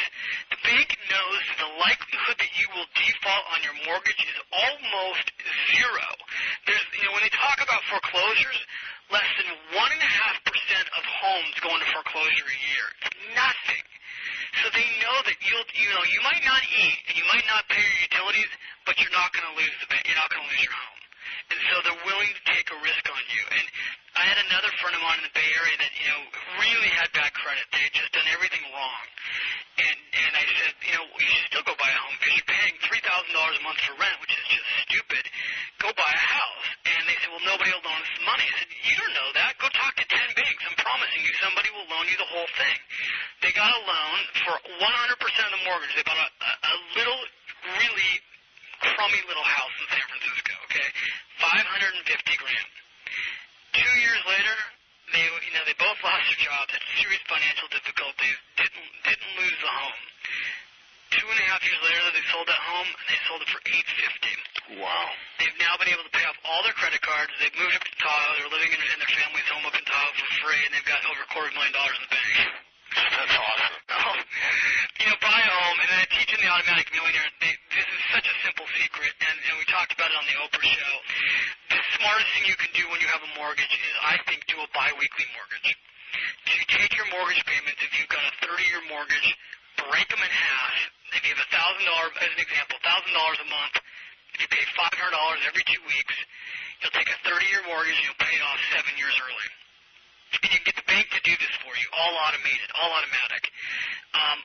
The bank knows the likelihood that you will default on your mortgage is almost zero. There's, when they talk about foreclosures, less than 1.5% of homes go into foreclosure a year. It's nothing. So they know that you might not eat and you might not pay your utilities, but you're not going to lose the bank. You're not going to lose your home. And so they're willing to take a risk on you. And I had another friend of mine in the Bay Area that, really had bad credit. They had just done everything wrong. And I said, you should still go buy a home because you're paying $3,000 a month for rent, which is just stupid. Go buy a house. And they said, well, nobody will loan us the money. I said, you don't know that. Go talk to 10 banks. I'm promising you somebody will loan you the whole thing. They got a loan for 100% of the mortgage. They bought a little, really crummy little house in San Francisco, okay? $550,000. 2 years later, they both lost their jobs, had serious financial difficulties, didn't lose the home. 2.5 years later, they sold that home, and they sold it for $850,000. Wow. They've now been able to pay off all their credit cards. They've moved up to Tahoe. They're living in their family's home up in Tahoe for free, and they've got over $250,000 in the bank. That's awesome. Buy a home, and then I teach in the Automatic Millionaire. This is such a simple secret, and we talked about it on the Oprah show. The smartest thing you can do when you have a mortgage is, I think, do a biweekly mortgage. So you take your mortgage payments, if you've got a 30-year mortgage, break them in half. If you have $1,000, as an example, $1,000 a month, if you pay $500 every 2 weeks, you'll take a 30-year mortgage and you'll pay it off 7 years early. And you can get the bank to do this for you, all automated, all automatic.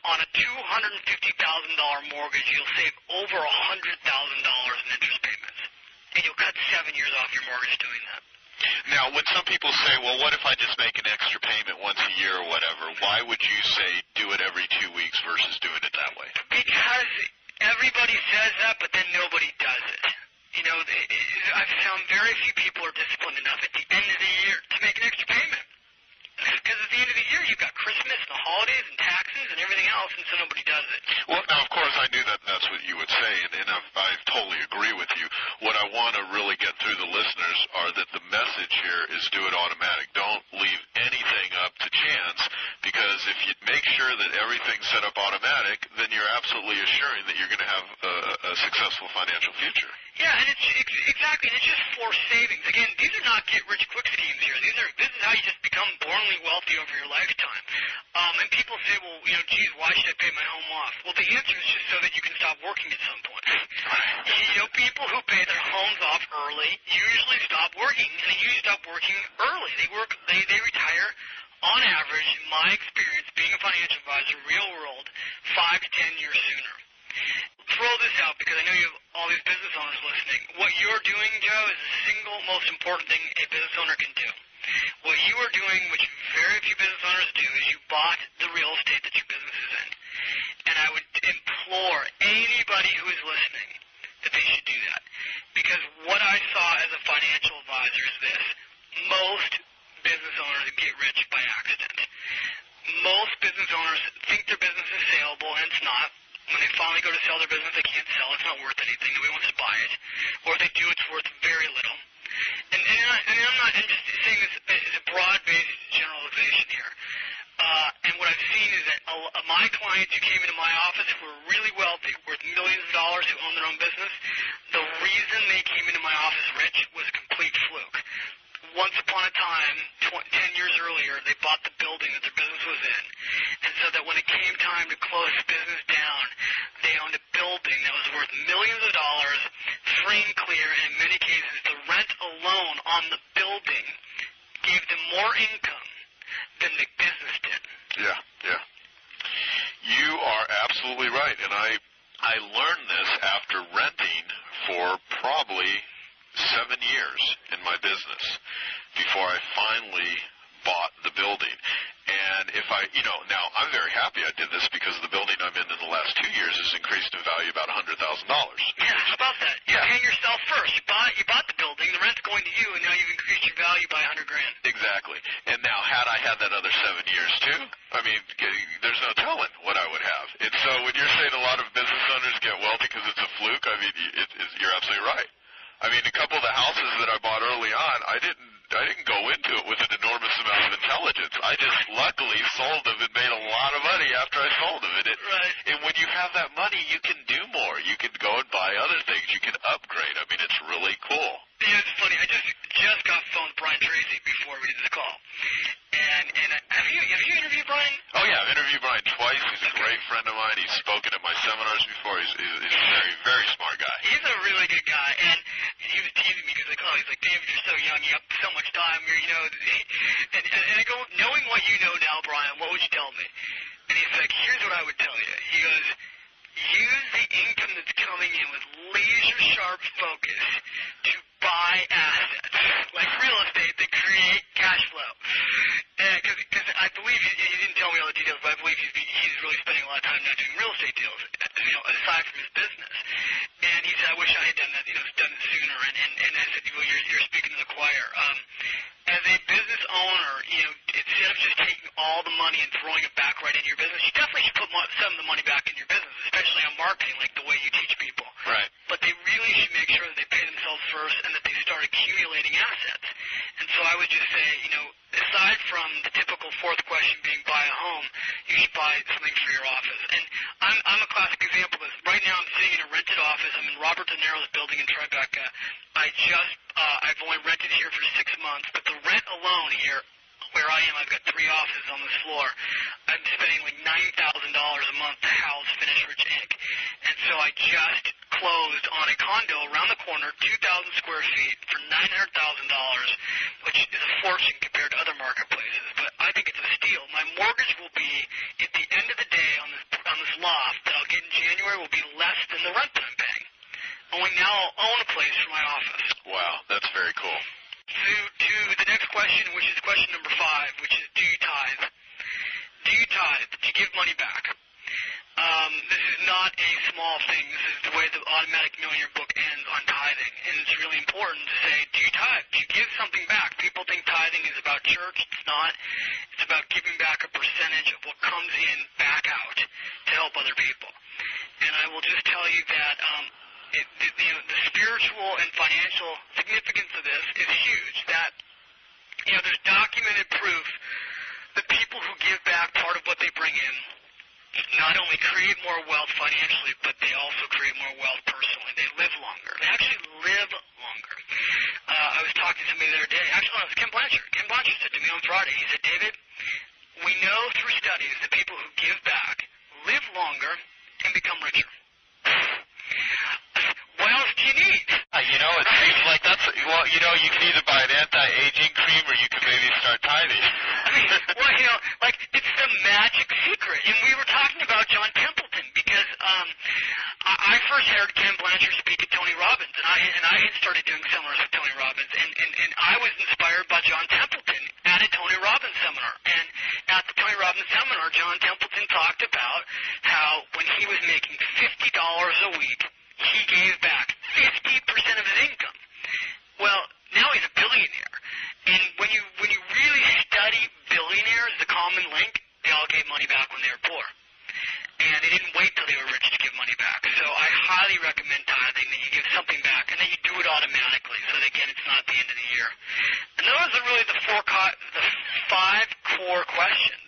On a $250,000 mortgage, you'll save over $100,000 in interest payments. And you'll cut 7 years off your mortgage doing that. Now, when some people say, well, what if I just make an extra payment once a year or whatever, why would you say do it every 2 weeks versus doing it that way? Because everybody says that, but then nobody does it. I've found very few people are disciplined enough at the end of the year to make an extra payment. Because at the end of the year, you've got Christmas and the holidays and taxes and everything else, and so nobody does it. Well, now, of course, I knew that's what you would say, and I totally agree with you. What I want to really get through the listeners are that the message here is do it automatic. Don't leave anything up to chance, because if you make sure that everything's set up automatic, then you're absolutely assuring that you're going to have a successful financial future. Yeah, and it's exactly, and it's just forced savings. Again, these are not get-rich-quick schemes here. This is how you just become bornly wealthy over your lifetime. And people say, well, geez, why should I pay my home off? Well, the answer is just so that you can stop working at some point. People who pay their homes off early usually stop working, and they usually stop working early. They retire, on average, in my experience, being a financial advisor, real world, 5 to 10 years sooner. Throw this out because I know you have all these business owners listening. What you're doing, Joe, is the single most important thing a business owner can do. What you are doing, which very few business owners do, is you bought the real estate that your business is in. And I would implore anybody who is listening that they should do that. Because what I saw as a financial advisor is this. Most business owners get rich by accident. Most business owners think their business is saleable, and it's not. When they finally go to sell their business, they can't sell. It's not worth anything. Nobody wants to buy it. Or if they do, it's worth very little. I'm just saying this as a broad-based generalization here. And what I've seen is that my clients who came into my office who were really wealthy, worth millions of dollars, who own their own business, the reason they came into my office rich was a complete fluke. Once upon a time, 10 years earlier, they bought the building that their business was in. And so that when it came time to close the business down, they owned a building that was worth millions of dollars, free and clear, and in many cases, the rent alone on the building gave them more income than the business did. Yeah. You are absolutely right. And I learned this after renting for probably 7 years in my business before I finally bought the building. And if if now I'm very happy I did this because the building I'm in the last 2 years has increased in value about $100,000. Yeah, how about that? Yeah. You're paying yourself first. You bought the building, the rent's going to you, and now you've increased your value by $100,000. Exactly. And now, had I had that other 7 years too, I mean, there's no telling what I would have. And so when you're saying a lot of business owners get wealthy because it's a fluke, I mean, you're absolutely right. I mean, a couple of the houses that I bought early on, I didn't go into it with an enormous amount of intelligence. I just luckily sold them and made a lot of money after I sold them. Right. And when you have that money, you can do more. You can go and buy other things. You can upgrade. I mean, it's really cool. Yeah, it's funny. I just got the phone with Brian Tracy before we did this call. And have you interviewed Brian? Oh, yeah, I've interviewed Brian twice. He's a great friend of mine. He's spoken at my seminars before. He's a very, very smart guy. He's a really good guy. And he was teasing me because he's like, David, you're so young. You have so much time. And I go, knowing what you know now, Brian, what would you tell me? And he's like, here's what I would tell you. He goes, use the income that's coming in with laser-sharp focus to buy assets, like real estate, that create cash flow. Because I believe, he didn't tell me all the details, but I believe he's really spending a lot of time not doing real estate deals, aside from his business. And he said, I wish I had done that, done it sooner. And I said, well, you're speaking to the choir. As a business owner, instead of just taking all the money and throwing it back right into your business, you definitely should put some of the money back in your business, especially on marketing, like the way you teach people. Right. But they really should make sure that they pay themselves first and that they start accumulating assets. And so I would just say, aside from the typical fourth question being buy a home, you should buy something for your office. And I'm a classic example of this. Right now I'm sitting in a rented office. I'm in Robert De Niro's building in Tribeca. I've only rented here for 6 months, but the rent alone here, where I am, I've got 3 offices on this floor. I'm spending like $9,000 a month to house Finish Rich Inc. And so I just closed on a condo around the corner, 2,000 square feet, for $900,000, which is a fortune compared to other marketplaces. But I think it's a steal. My mortgage will be, at the end of the day, on this loft that I'll get in January, will be less than the rent that I'm paying. Only now I'll own a place for my office. Wow, that's very cool. To the next question, which is question number 5, which is, do you tithe? Do you tithe? Do you give money back? This is not a small thing. This is the way the Automatic Millionaire book ends on tithing. And it's really important to say, do you tithe? Do you give something back? People think tithing is about church. It's not. It's about giving back a percentage of what comes in back out to help other people. And I will just tell you that the spiritual and financial significance of this is huge. That, there's documented proof that people who give back part of what they bring in not only create more wealth financially, but they also create more wealth personally. They live longer. They actually live longer. I was talking to somebody the other day. Actually, it was Ken Blanchard. Ken Blanchard said to me on Friday, he said, David, we know through studies that people who give back live longer and become richer. What else do you need? It seems like you can either buy an anti-aging cream or you can maybe start tithing. I mean, it's the magic secret. And we were talking about John Templeton because I first heard Ken Blanchard speak at Tony Robbins, and I had started doing seminars with Tony Robbins, and I was inspired by John Templeton at a Tony Robbins seminar. And at the Tony Robbins seminar, John Templeton talked about how when he was making $50 a week, he gave back 50% of his income. Well, now he's a billionaire. And when you really study billionaires, the common link, they all gave money back when they were poor. And they didn't wait till they were rich to give money back. So I highly recommend tithing, that you give something back, and then you do it automatically, so that, again, it's not the end of the year. And those are really the 5 core questions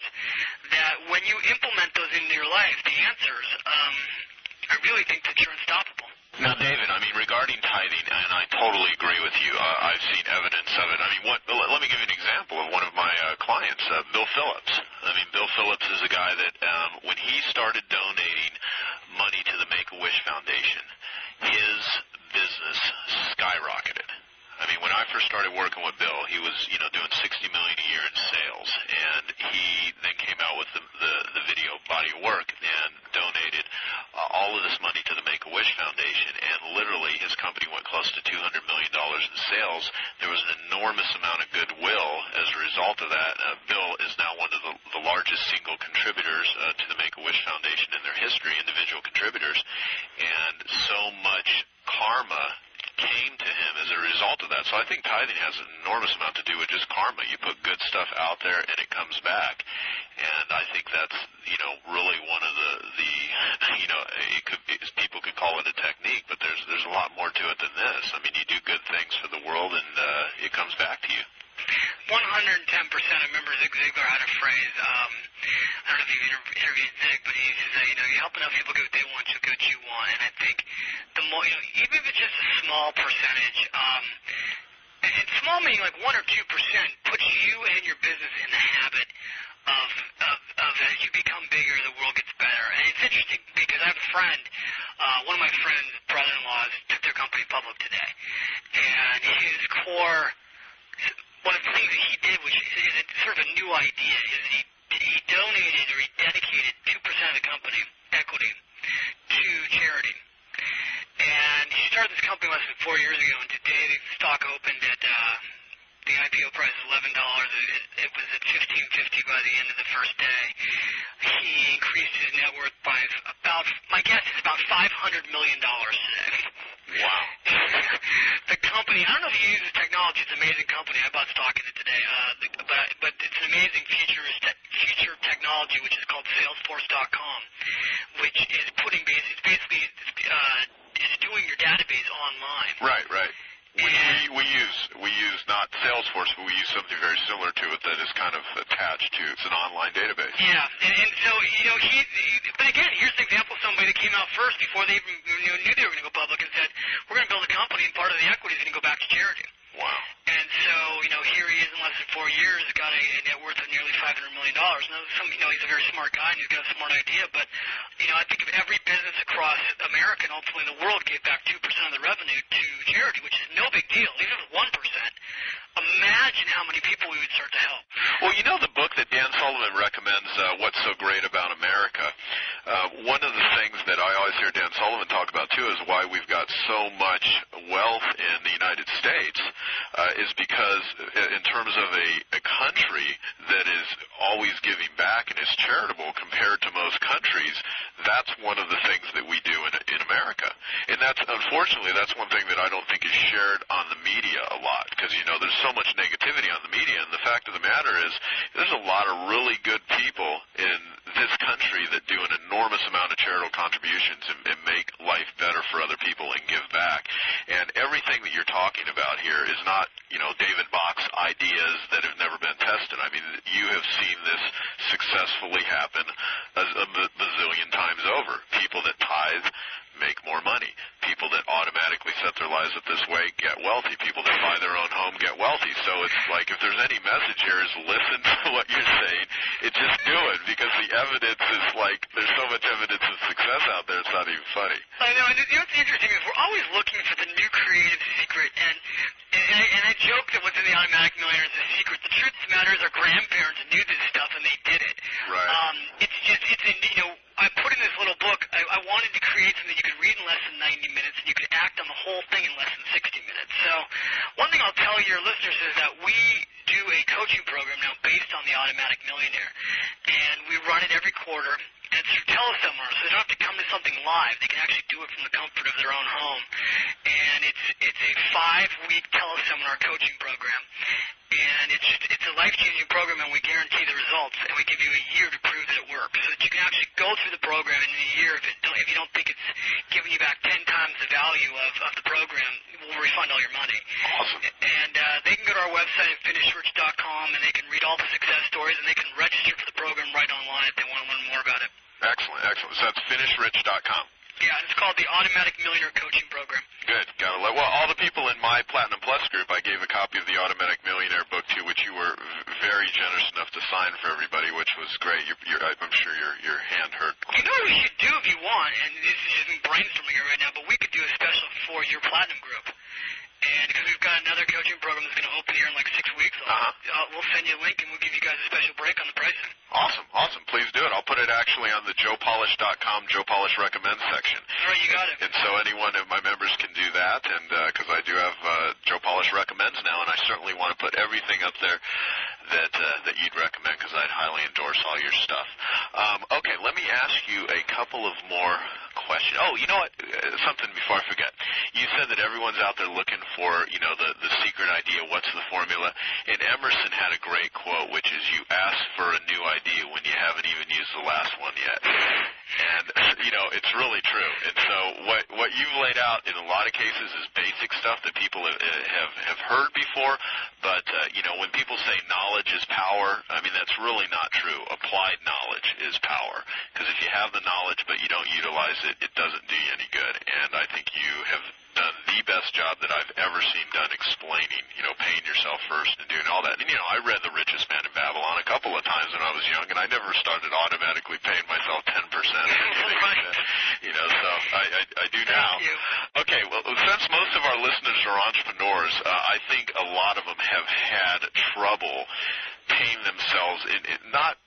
that when you implement those into your life, the answers, I really think that you're unstoppable. Now, David, regarding tithing, and I totally agree with you. I've seen evidence of it. Let me give you an example of one of my clients, Bill Phillips. Bill Phillips is a guy that when he started donating money to the Make-A-Wish Foundation, his business skyrocketed. When I first started working with Bill, he was, doing $60 million a year in sales, and he then came out with the video body of work and donated all of this money to the Make-A-Wish Foundation, and literally his company went close to $200 million in sales. There was an enormous amount of goodwill as a result of that. Bill is now one of the largest single contributors to the Make-A-Wish Foundation in their history, individual contributors, and so much karma came to him as a result of that. So I think tithing has an enormous amount to do with just karma. You put good stuff out there and it comes back. And I think that's, really one of the people could call it a technique, but there's a lot more to it than this. I mean, you do good things for the world and it comes back to you. 110%. I remember Zig Ziglar had a phrase, I don't know if you interviewed Zig, but he used to say, you help enough people get what they want, you'll get what you want. And I think the more, even if it's just a small percentage, and small meaning like 1 or 2% puts you and your business in the habit of as you become bigger, the world gets better. And it's interesting because I have a friend, one of my friends' brother-in-laws took their company public today, and his core, one of the things that he did, which is sort of a new idea, is he donated or he dedicated 2% of the company equity to charity. And he started this company less than 4 years ago, and today the stock opened at the IPO price is $11. It was at $15.50 by the end of the first day. He increased his net worth by my guess is about $500 million today. Wow. The company, I don't know if you use this technology. It's an amazing company. I bought stock in it today. But it's an amazing future technology, which is called Salesforce.com, which is it's doing your database online. Right. We use not Salesforce, but we use something very similar to it that is kind of attached to, it's an online database. Yeah, and so, but again, here's an example of somebody that came out first before they even knew they were going to go public and said, we're going to build a company and part of the equity is going to go back to charity. Wow. And so, here he is in less than 4 years, got a net worth of nearly $500 million. Now, he's a very smart guy and he's got a smart idea, but, I think if every business across America and ultimately the world gave back 2% of the revenue to charity, which is no big deal, even if it's 1%, imagine how many people we would start to help. Well, the book that Dan Sullivan recommends, What's So Great About America, one of the things that I always hear Dan Sullivan talk about, too, is why we've got so much wealth in the United States is because in terms of a country that is always giving back and is charitable compared to most countries, that's one of the things that we do in America. And unfortunately, that's one thing that I don't think is shared on the media a lot because, there's so much negativity on the media. And the fact of the matter is there's a lot of really good people in this country that do an enormous amount of charitable contributions and make life better for other people and give back. And everything that you're talking about here is not, David Bach's ideas that have never been tested. I mean, you have seen this successfully happen a bazillion times over. People that tithe make more money. People that automatically set their lives up this way get wealthy. People that buy their own home get wealthy. So it's like if there's any message here is listen to what you're saying and just do it because the evidence is like there's so much evidence of success out there it's not even funny. I know, and what's interesting is we're always looking for the new creative secret, and I joke that what's in the Automatic Millionaire is a secret. The truth of the matter is our grandparents knew this stuff and they did it. Right. I put in this little book, I wanted to create something you could read in less than 90 minutes and you could act on the whole thing in less than 60 minutes. So one thing I'll tell your listeners is that we do a coaching program now based on the Automatic Millionaire, and we run it every quarter. And it's through teleseminar, so they don't have to come to something live. They can actually do it from the comfort of their own home. And it's a 5-week teleseminar coaching program. And it's a life-changing program, and we guarantee the results. And we give you a year to prove that it works, so that you can actually go through the program in a year. If you don't think it's giving you back 10 times the value of the program, we'll refund all your money. Awesome. And they can go to our website at finishwithRich.com, and they can read all the success stories, and they can register for the program right online if they want to learn more about it. Excellent. So that's finishwithrich.com. Yeah, it's called the Automatic Millionaire Coaching Program. Good. Got it. Well, all the people in my Platinum Plus group, I gave a copy of the Automatic Millionaire book to, which you were very generous enough to sign for everybody, which was great. I'm sure your hand hurt. You know what we should do if you want, and this is just me brainstorming here right now, but we could do a special for your Platinum group. And because we've got another coaching program that's going to open here in like 6 weeks, we'll send you a link and we'll give you guys a special break on the pricing. Awesome. Please do it. I'll put it actually on the JoePolish.com Joe Polish Recommends section. All right, you got it. And so any one of my members can do that, and because I do have Joe Polish Recommends now, and I certainly want to put everything up there that you'd recommend because I'd highly endorse reverse all your stuff. Okay, let me ask you a couple of more questions. Oh, you know what? Something before I forget. You said that everyone's out there looking for, the secret idea. What's the formula? And Emerson had a great quote, which is, you ask for a new idea when you haven't even used the last one yet. And, it's really true. And so what you've laid out in a lot of cases is basic stuff that people have heard before. But, when people say knowledge is power, that's really not true. Applied knowledge is power. Because if you have the knowledge but you don't utilize it, it doesn't do you any good. And I think you have done the best job that I've ever seen done explaining, paying yourself first and doing all that. And, I read The Richest Man in Babylon a couple of times when I was young, and I never started automatically paying myself 10%. So I do now. Okay, well, since most of our listeners are entrepreneurs, I think a lot of them have had trouble paying themselves, not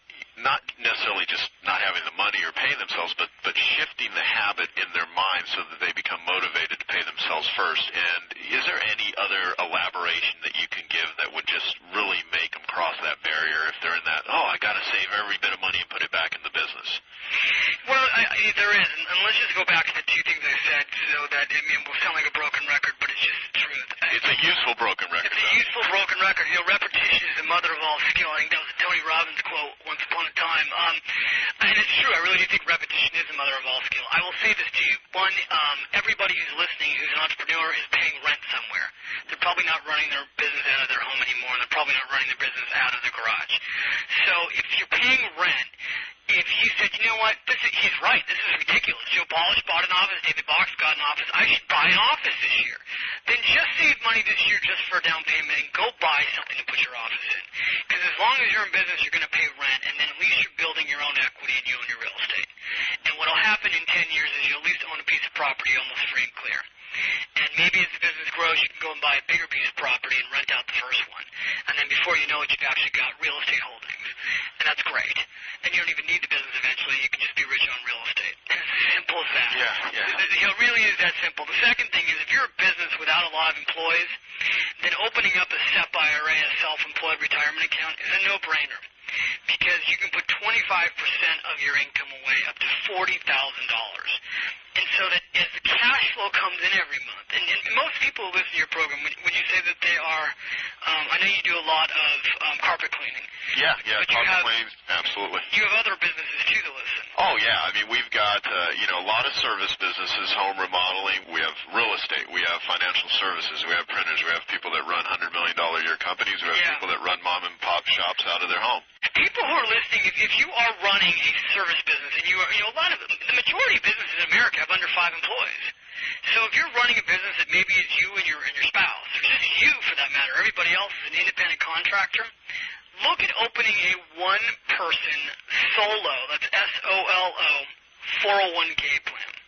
necessarily just not having the money or paying themselves, but shifting the habit in their mind so that they become motivated to pay themselves first. And is there any other elaboration that you can give that would just really make them cross that barrier if they're in that, I got to save every bit of money and put it back in the business? Well, there is, and let's just go back to the two things I said, so that, we'll sound like a broken record, but it's just the truth. It's a useful broken record. It's a useful broken record. Repetition is the mother of all skill. I think that was a Tony Robbins quote once upon a time. And it's true. I really do think repetition is the mother of all skill. I will say this to you. One, everybody who's listening who's an entrepreneur is paying rent somewhere. They're probably not running their business out of their home anymore, and they're probably not running their business out of the garage. So if you're paying rent, if you said, you know what, he's right, this is ridiculous. Joe Polish bought an office, David Bach got an office, I should buy an office this year. Then just save money this year just for a down payment and go buy something to put your office in. Because as long as you're in business, you're going to pay rent, and then at least you're building your own equity and you own your real estate. And what will happen in 10 years is you'll at least own a piece of property almost free and clear. And maybe as the business grows, you can go and buy a bigger piece of property and rent out the first one. And then before you know it, you've actually got real estate holdings. And that's great. And you don't even need the business eventually. You can just be rich on real estate. And it's as simple as that. Yeah. It really is that simple. The second thing is if you're a business without a lot of employees, then opening up a SEP IRA, a self-employed retirement account, is a no-brainer. Because you can put 25% of your income away, up to $40,000. And so that as the cash flow comes in every month, and most people who listen to your program, would you say that they are, I know you do a lot of carpet cleaning. Yeah, carpet cleaning, absolutely. You have other businesses too to listen. Oh, yeah. We've got, a lot of service businesses, home remodeling. We have real estate. We have financial services. We have printers. We have people that run $100 million a year companies. We have people that run mom-and-pop shops out of their home. People who are listening, if you are running a service business, and you are, a lot of the majority of businesses in America have under 5 employees. So if you're running a business that maybe is you and your spouse, or just you for that matter, everybody else is an independent contractor, look at opening a one-person solo, that's SOLO, 401k plan.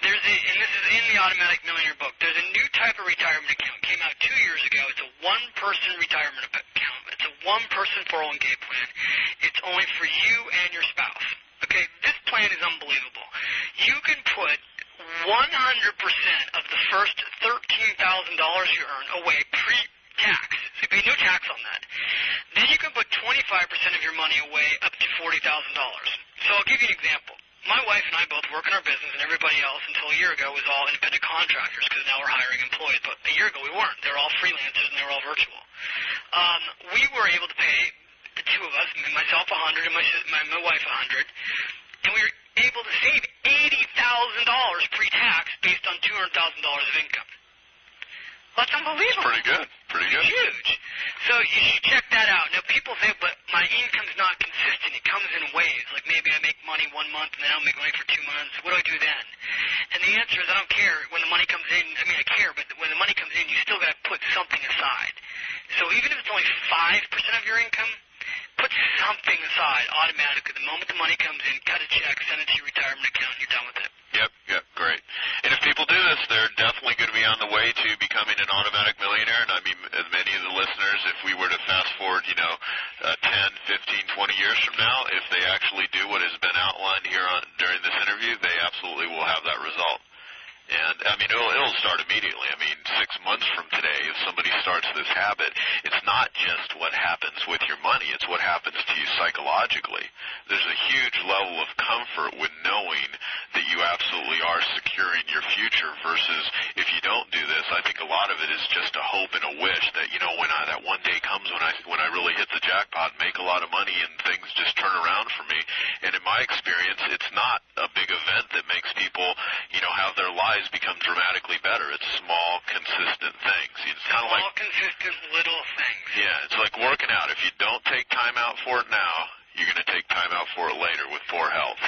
And this is in the Automatic Millionaire book, there's a new type of retirement account. It came out 2 years ago. It's a one-person retirement account. It's a one-person 401k plan. It's only for you and your spouse. Okay, this plan is unbelievable. You can put 100% of the first $13,000 you earn away pre-tax. So you pay no tax on that. Then you can put 25% of your money away up to $40,000. So I'll give you an example. My wife and I both work in our business, and everybody else until a year ago was all independent contractors because now we're hiring employees. But a year ago we weren't. They were all freelancers, and they were all virtual. We were able to pay, the two of us, myself $100 and my wife $100, and we were able to save $80,000 pre-tax based on $200,000 of income. That's unbelievable. It's pretty good. It's huge. So you should check that out. Now, people say, but my income's not consistent. It comes in waves. Like maybe I make money 1 month and then I don't make money for 2 months. What do I do then? And the answer is I don't care. When the money comes in, I care, but when the money comes in, you still got to put something aside. So even if it's only 5% of your income, put something aside automatically. The moment the money comes in, cut a check, send it to your retirement account, and you're done with it. Yep, great. And if people do this, they're definitely going to be on the way to becoming an automatic millionaire. And as many of the listeners, if we were to fast forward, 10, 15, 20 years from now, if they actually do what has been outlined here during this interview, they absolutely will have that result. And, I mean, it'll start immediately. I mean, 6 months from today, if somebody starts this habit, it's not just what happens with your money, it's what happens to you psychologically. There's a huge level of comfort with knowing that you absolutely are securing your future versus if you don't do this, I think a lot of it is just a hope and a wish that, you know, when that one day comes when I really hit the jackpot, make a lot of money, and things just turn around for me. And in my experience, it's not a big event that makes people, you know, have their lives become dramatically better. It's small, consistent things. It's kind of like consistent little things. Yeah, it's like working out. If you don't take time out for it now, you're going to take time out for it later with poor health.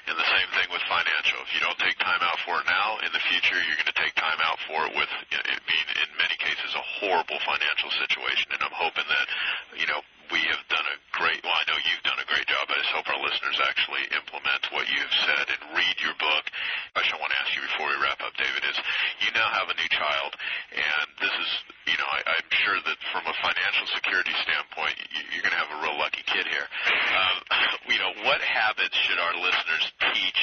And the same thing with financial. If you don't take time out for it now, in the future, you're going to take time out for it with, it being, in many cases, a horrible financial situation. And I'm hoping that, you know, we have done a great, well, I know you've done a great job. I just hope our listeners actually implement what you've said and read your book. The question I want to ask you before we wrap up, David, is you now have a new child, and this is, you know, I'm sure that from a financial security standpoint, you're going to have a real lucky kid here. You know, what habits should our listeners teach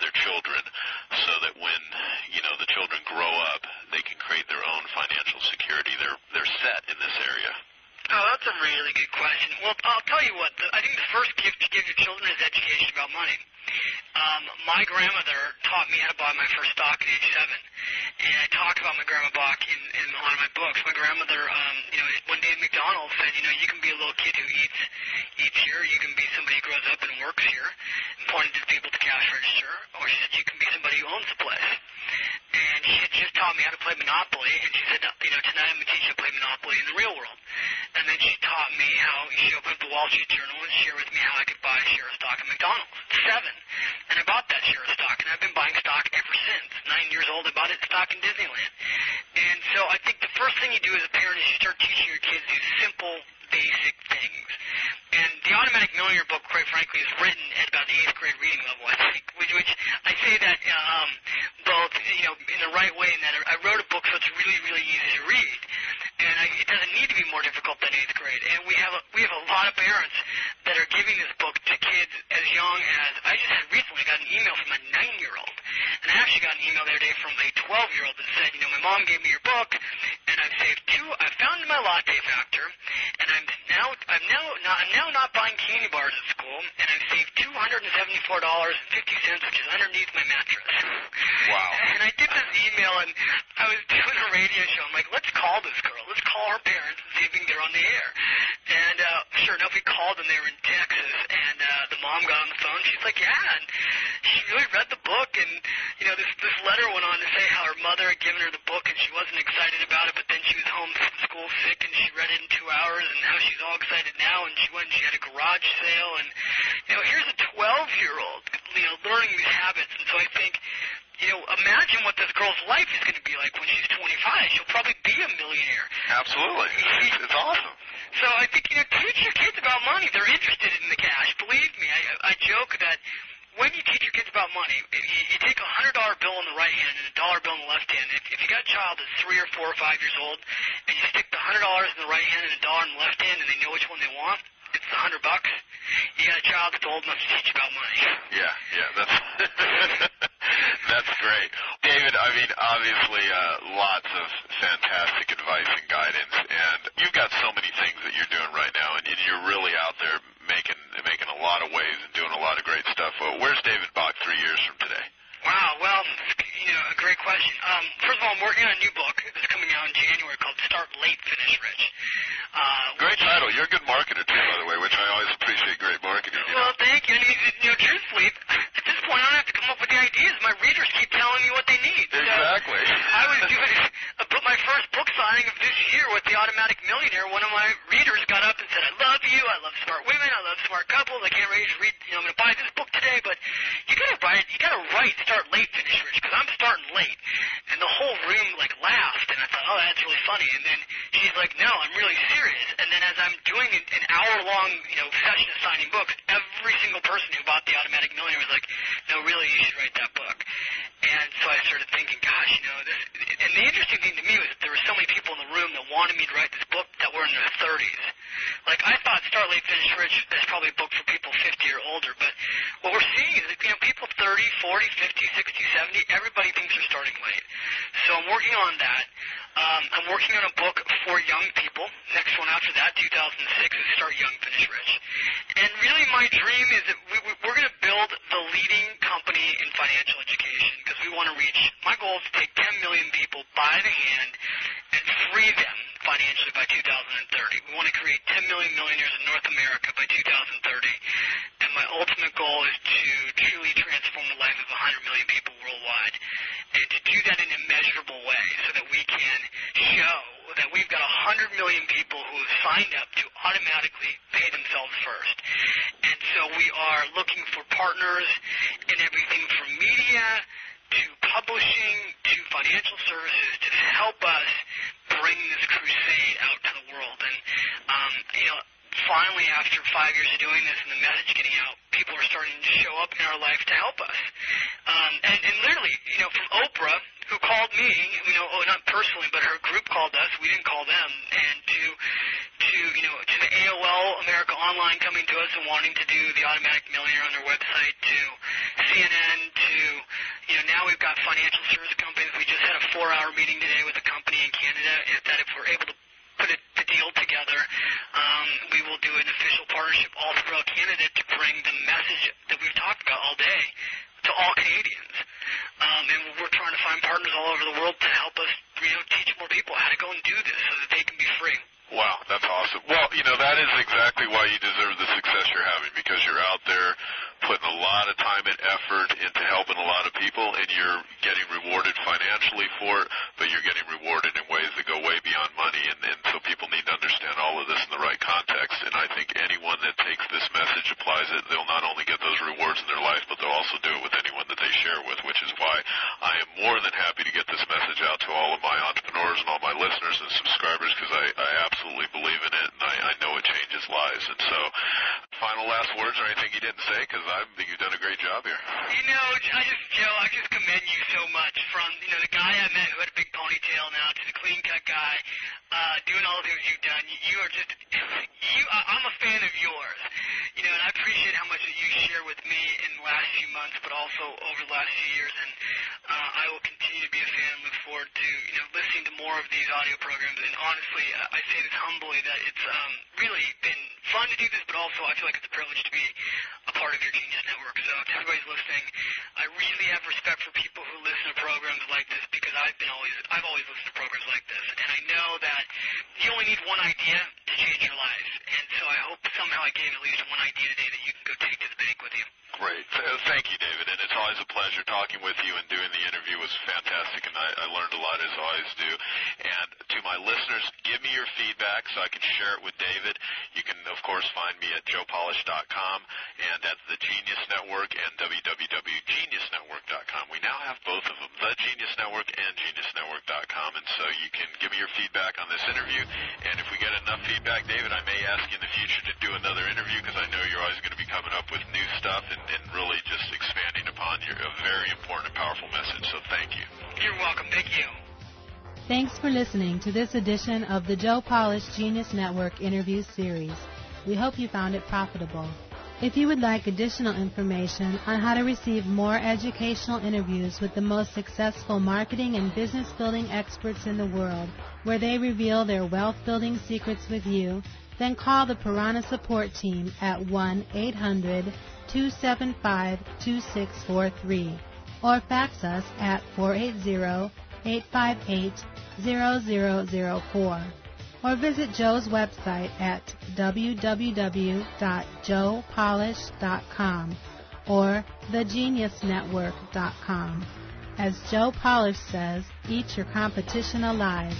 their children so that when, you know, the children grow up, they can create their own financial security? They're set in this area. Oh, that's a really good question. Well, I'll tell you what. I think the first gift to give your children is education about money. My grandmother taught me how to buy my first stock at age 7, and I talk about my grandma Bach in a lot of my books. My grandmother, you know, one day at McDonald's said, you know, you can be a little kid who eats here, you can be somebody who grows up and works here, and pointed to the people at the cash register, or she said you can be somebody who owns the place. And she had just taught me how to play Monopoly, and she said, you know, tonight I'm going to teach you how to play Monopoly in the real world. And then she taught me how she opened up the Wall Street Journal and shared with me how I could buy a share of stock at McDonald's. 7. And I bought that share of stock, and I've been buying stock ever since. 9 years old, I bought it stock in Disneyland. And so I think the first thing you do as a parent is you start teaching your kids these simple, basic things. And the Automatic Millionaire book, quite frankly, is written at about the 8th grade reading level, I think, which I say that both, you know, in the right way, in that I wrote a book so it's really, really easy to read. And it doesn't need to be more difficult than 8th grade. And we have a lot of parents that are giving this book to kids as young as, I just had recently got an email from a 9-year-old. And I actually got an email the other day from a 12-year-old that said, you know, my mom gave me your book, and I've saved I found my latte factor, and I'm now not buying candy bars at school, and I've saved $274.50, which is underneath my mattress. Wow. And I did this email, and I was doing a radio show. I'm like, let's call this girl. Let's call her parents and see if we can get her on the air. And sure enough, we called, and they were in Texas, and the mom got on the phone. She's like, yeah, and she really read the book, and, you know, this letter went on to say how her mother had given her the book, and she wasn't excited about it, but then she was home from school sick, and she read it in 2 hours, and now she's all excited now, and she went and she had a garage sale, and, you know, here's a 12-year-old, you know, learning these habits. And so I think, you know, imagine what this girl's life is going to be like when she's 25. She'll probably be a millionaire. Absolutely. It's awesome. So I think, you know, teach your kids about money. They're interested in the cash. Believe me, I joke that when you teach your kids about money, you take a $100 bill in the right hand and a dollar bill in the left hand. If you got a child that's 3 or 4 or 5 years old, and you stick the $100 in the right hand and a dollar in the left hand, and they know which one they want, it's the $100. You got a child that's old enough to teach about money. Yeah, that's great. David, I mean, obviously, lots of fantastic advice and guidance, and you've got so many things that you're doing right now, and you're really out there making a lot of waves and doing a lot of great stuff. Where's David Bach 3 years from today? Wow, well, you know, a great question. First of all, I'm working on a new book that's coming out in January called Start Late, Finish Rich. Great title. You're a good marketer, too, by the way, which I always appreciate great marketing. Well, thank you. And, you know, truthfully, at this point, I don't have to come up with the ideas. My readers keep telling me what they need. Exactly. So I was doing my first book signing of this year with the Automatic Millionaire. One of my readers got up and said, I love you. I love smart women. I love smart couples. I can't wait to read, you know, I'm going to buy this book today, but you got to write, Start Late, Finish Rich, because I'm starting late. And the whole room, like, laughed, and I thought, oh, that's really funny. And then she's like, no, I'm really serious. And then as I'm doing an hour-long, you know, session of signing books, every single person who bought the Automatic Millionaire was like, no, really, you should write that book. And so I started thinking, gosh, you know, and the interesting thing to me was that there were so many people in the room that wanted me to write this book that were in their 30s. Like, I thought Start Late, Finish Rich is probably a book for people 50 or older. But what we're seeing is that, people 30, 40, 50, 60, 70, everybody thinks they're starting late. So I'm working on that. I'm working on a book for young people. Next one after that, 2006, is Start Young, Finish Rich. And really my dream is that we're going to build the leading company in financial education, because we want to reach, my goal is to take 10 million people by the hand and free them financially by 2030. We want to create 10 million millionaires in North America by 2030. And my ultimate goal is to truly transform the life of 100 million people worldwide, and to do that in a measurable way so that we can show that we've got 100 million people who have signed up to automatically pay themselves first. And so we are looking for partners in everything from media to publishing to financial services to help us bring this crusade out to the world. And, finally, after 5 years of doing this and the message getting out, people are starting to show up in our life to help us. And literally, from Oprah, who called me, not personally, but her group called us. We didn't call them. And to the AOL America Online coming to us and wanting to do the Automatic Millionaire on their website, to CNN, to, now we've got financial service companies. We just had a 4-hour meeting today with a company in Canada that if we're able to put the deal together, we will do an official partnership all throughout Canada to bring the message that we've talked about all day to all Canadians. And we're trying to find partners all over the world to help us, teach more people how to go and do this so that they can be free. Wow, that's awesome. Well, that is exactly why you deserve the success you're having, because you're out there putting a lot of time and effort into helping a lot of people, and you're getting rewarded financially for it, but you're getting rewarded in ways that go way beyond money, and so people need to understand all of this in the right context. And I think anyone that takes this message, applies it, they'll not only get those rewards in their life, but they'll also do it with anyone that they share with, which is why I am more than happy to get this message out to all of my entrepreneurs and all my listeners and subscribers, because I absolutely believe in it, and I know it changes lives. And so, final last words or anything you didn't say, because I think you've done a great job here. Joe, I just commend you so much, from the guy I met who had a big ponytail now to the clean cut guy, doing all the things you've done. You are just, I'm a fan of yours, and I appreciate how much that you share with me in the last few months, but also over the last few years. And I will continue to be a fan and look forward to listening to more of these audio programs. And honestly, I say this humbly, that it's really been fun to do this, but also I feel like it's a privilege to be a part of your Genius Network. So to everybody's listening, I really have respect for people who listen to programs like this, because I've always listened to programs like this, and I know that you only need one idea to change your life. And so I hope somehow I gave at least one idea today that you can go take to the bank with you. Great. Thank you, David. And it's always a pleasure talking with you, and doing the interview was fantastic, and I learned a lot, as I always do. And to my listeners, give me your feedback so I can share it with David. You can, of course, find me at joepolish.com, and that's the Genius Network, and www.geniusnetwork.com. We now have both of them, the Genius Network and geniusnetwork.com, and so you can give me your feedback on this interview. And if we get enough feedback, David, I may ask you in the future to do another interview, because I know you're always going to be coming up with new stuff and really just expanding upon a very important and powerful message. So thank you. You're welcome. Thank you. Thanks for listening to this edition of the Joe Polish Genius Network interview series. We hope you found it profitable. If you would like additional information on how to receive more educational interviews with the most successful marketing and business building experts in the world, where they reveal their wealth building secrets with you, then call the Piranha Support Team at 1-800-275-2643 or fax us at 480-858-0004, or visit Joe's website at www.joepolish.com or thegeniusnetwork.com. As Joe Polish says, eat your competition alive.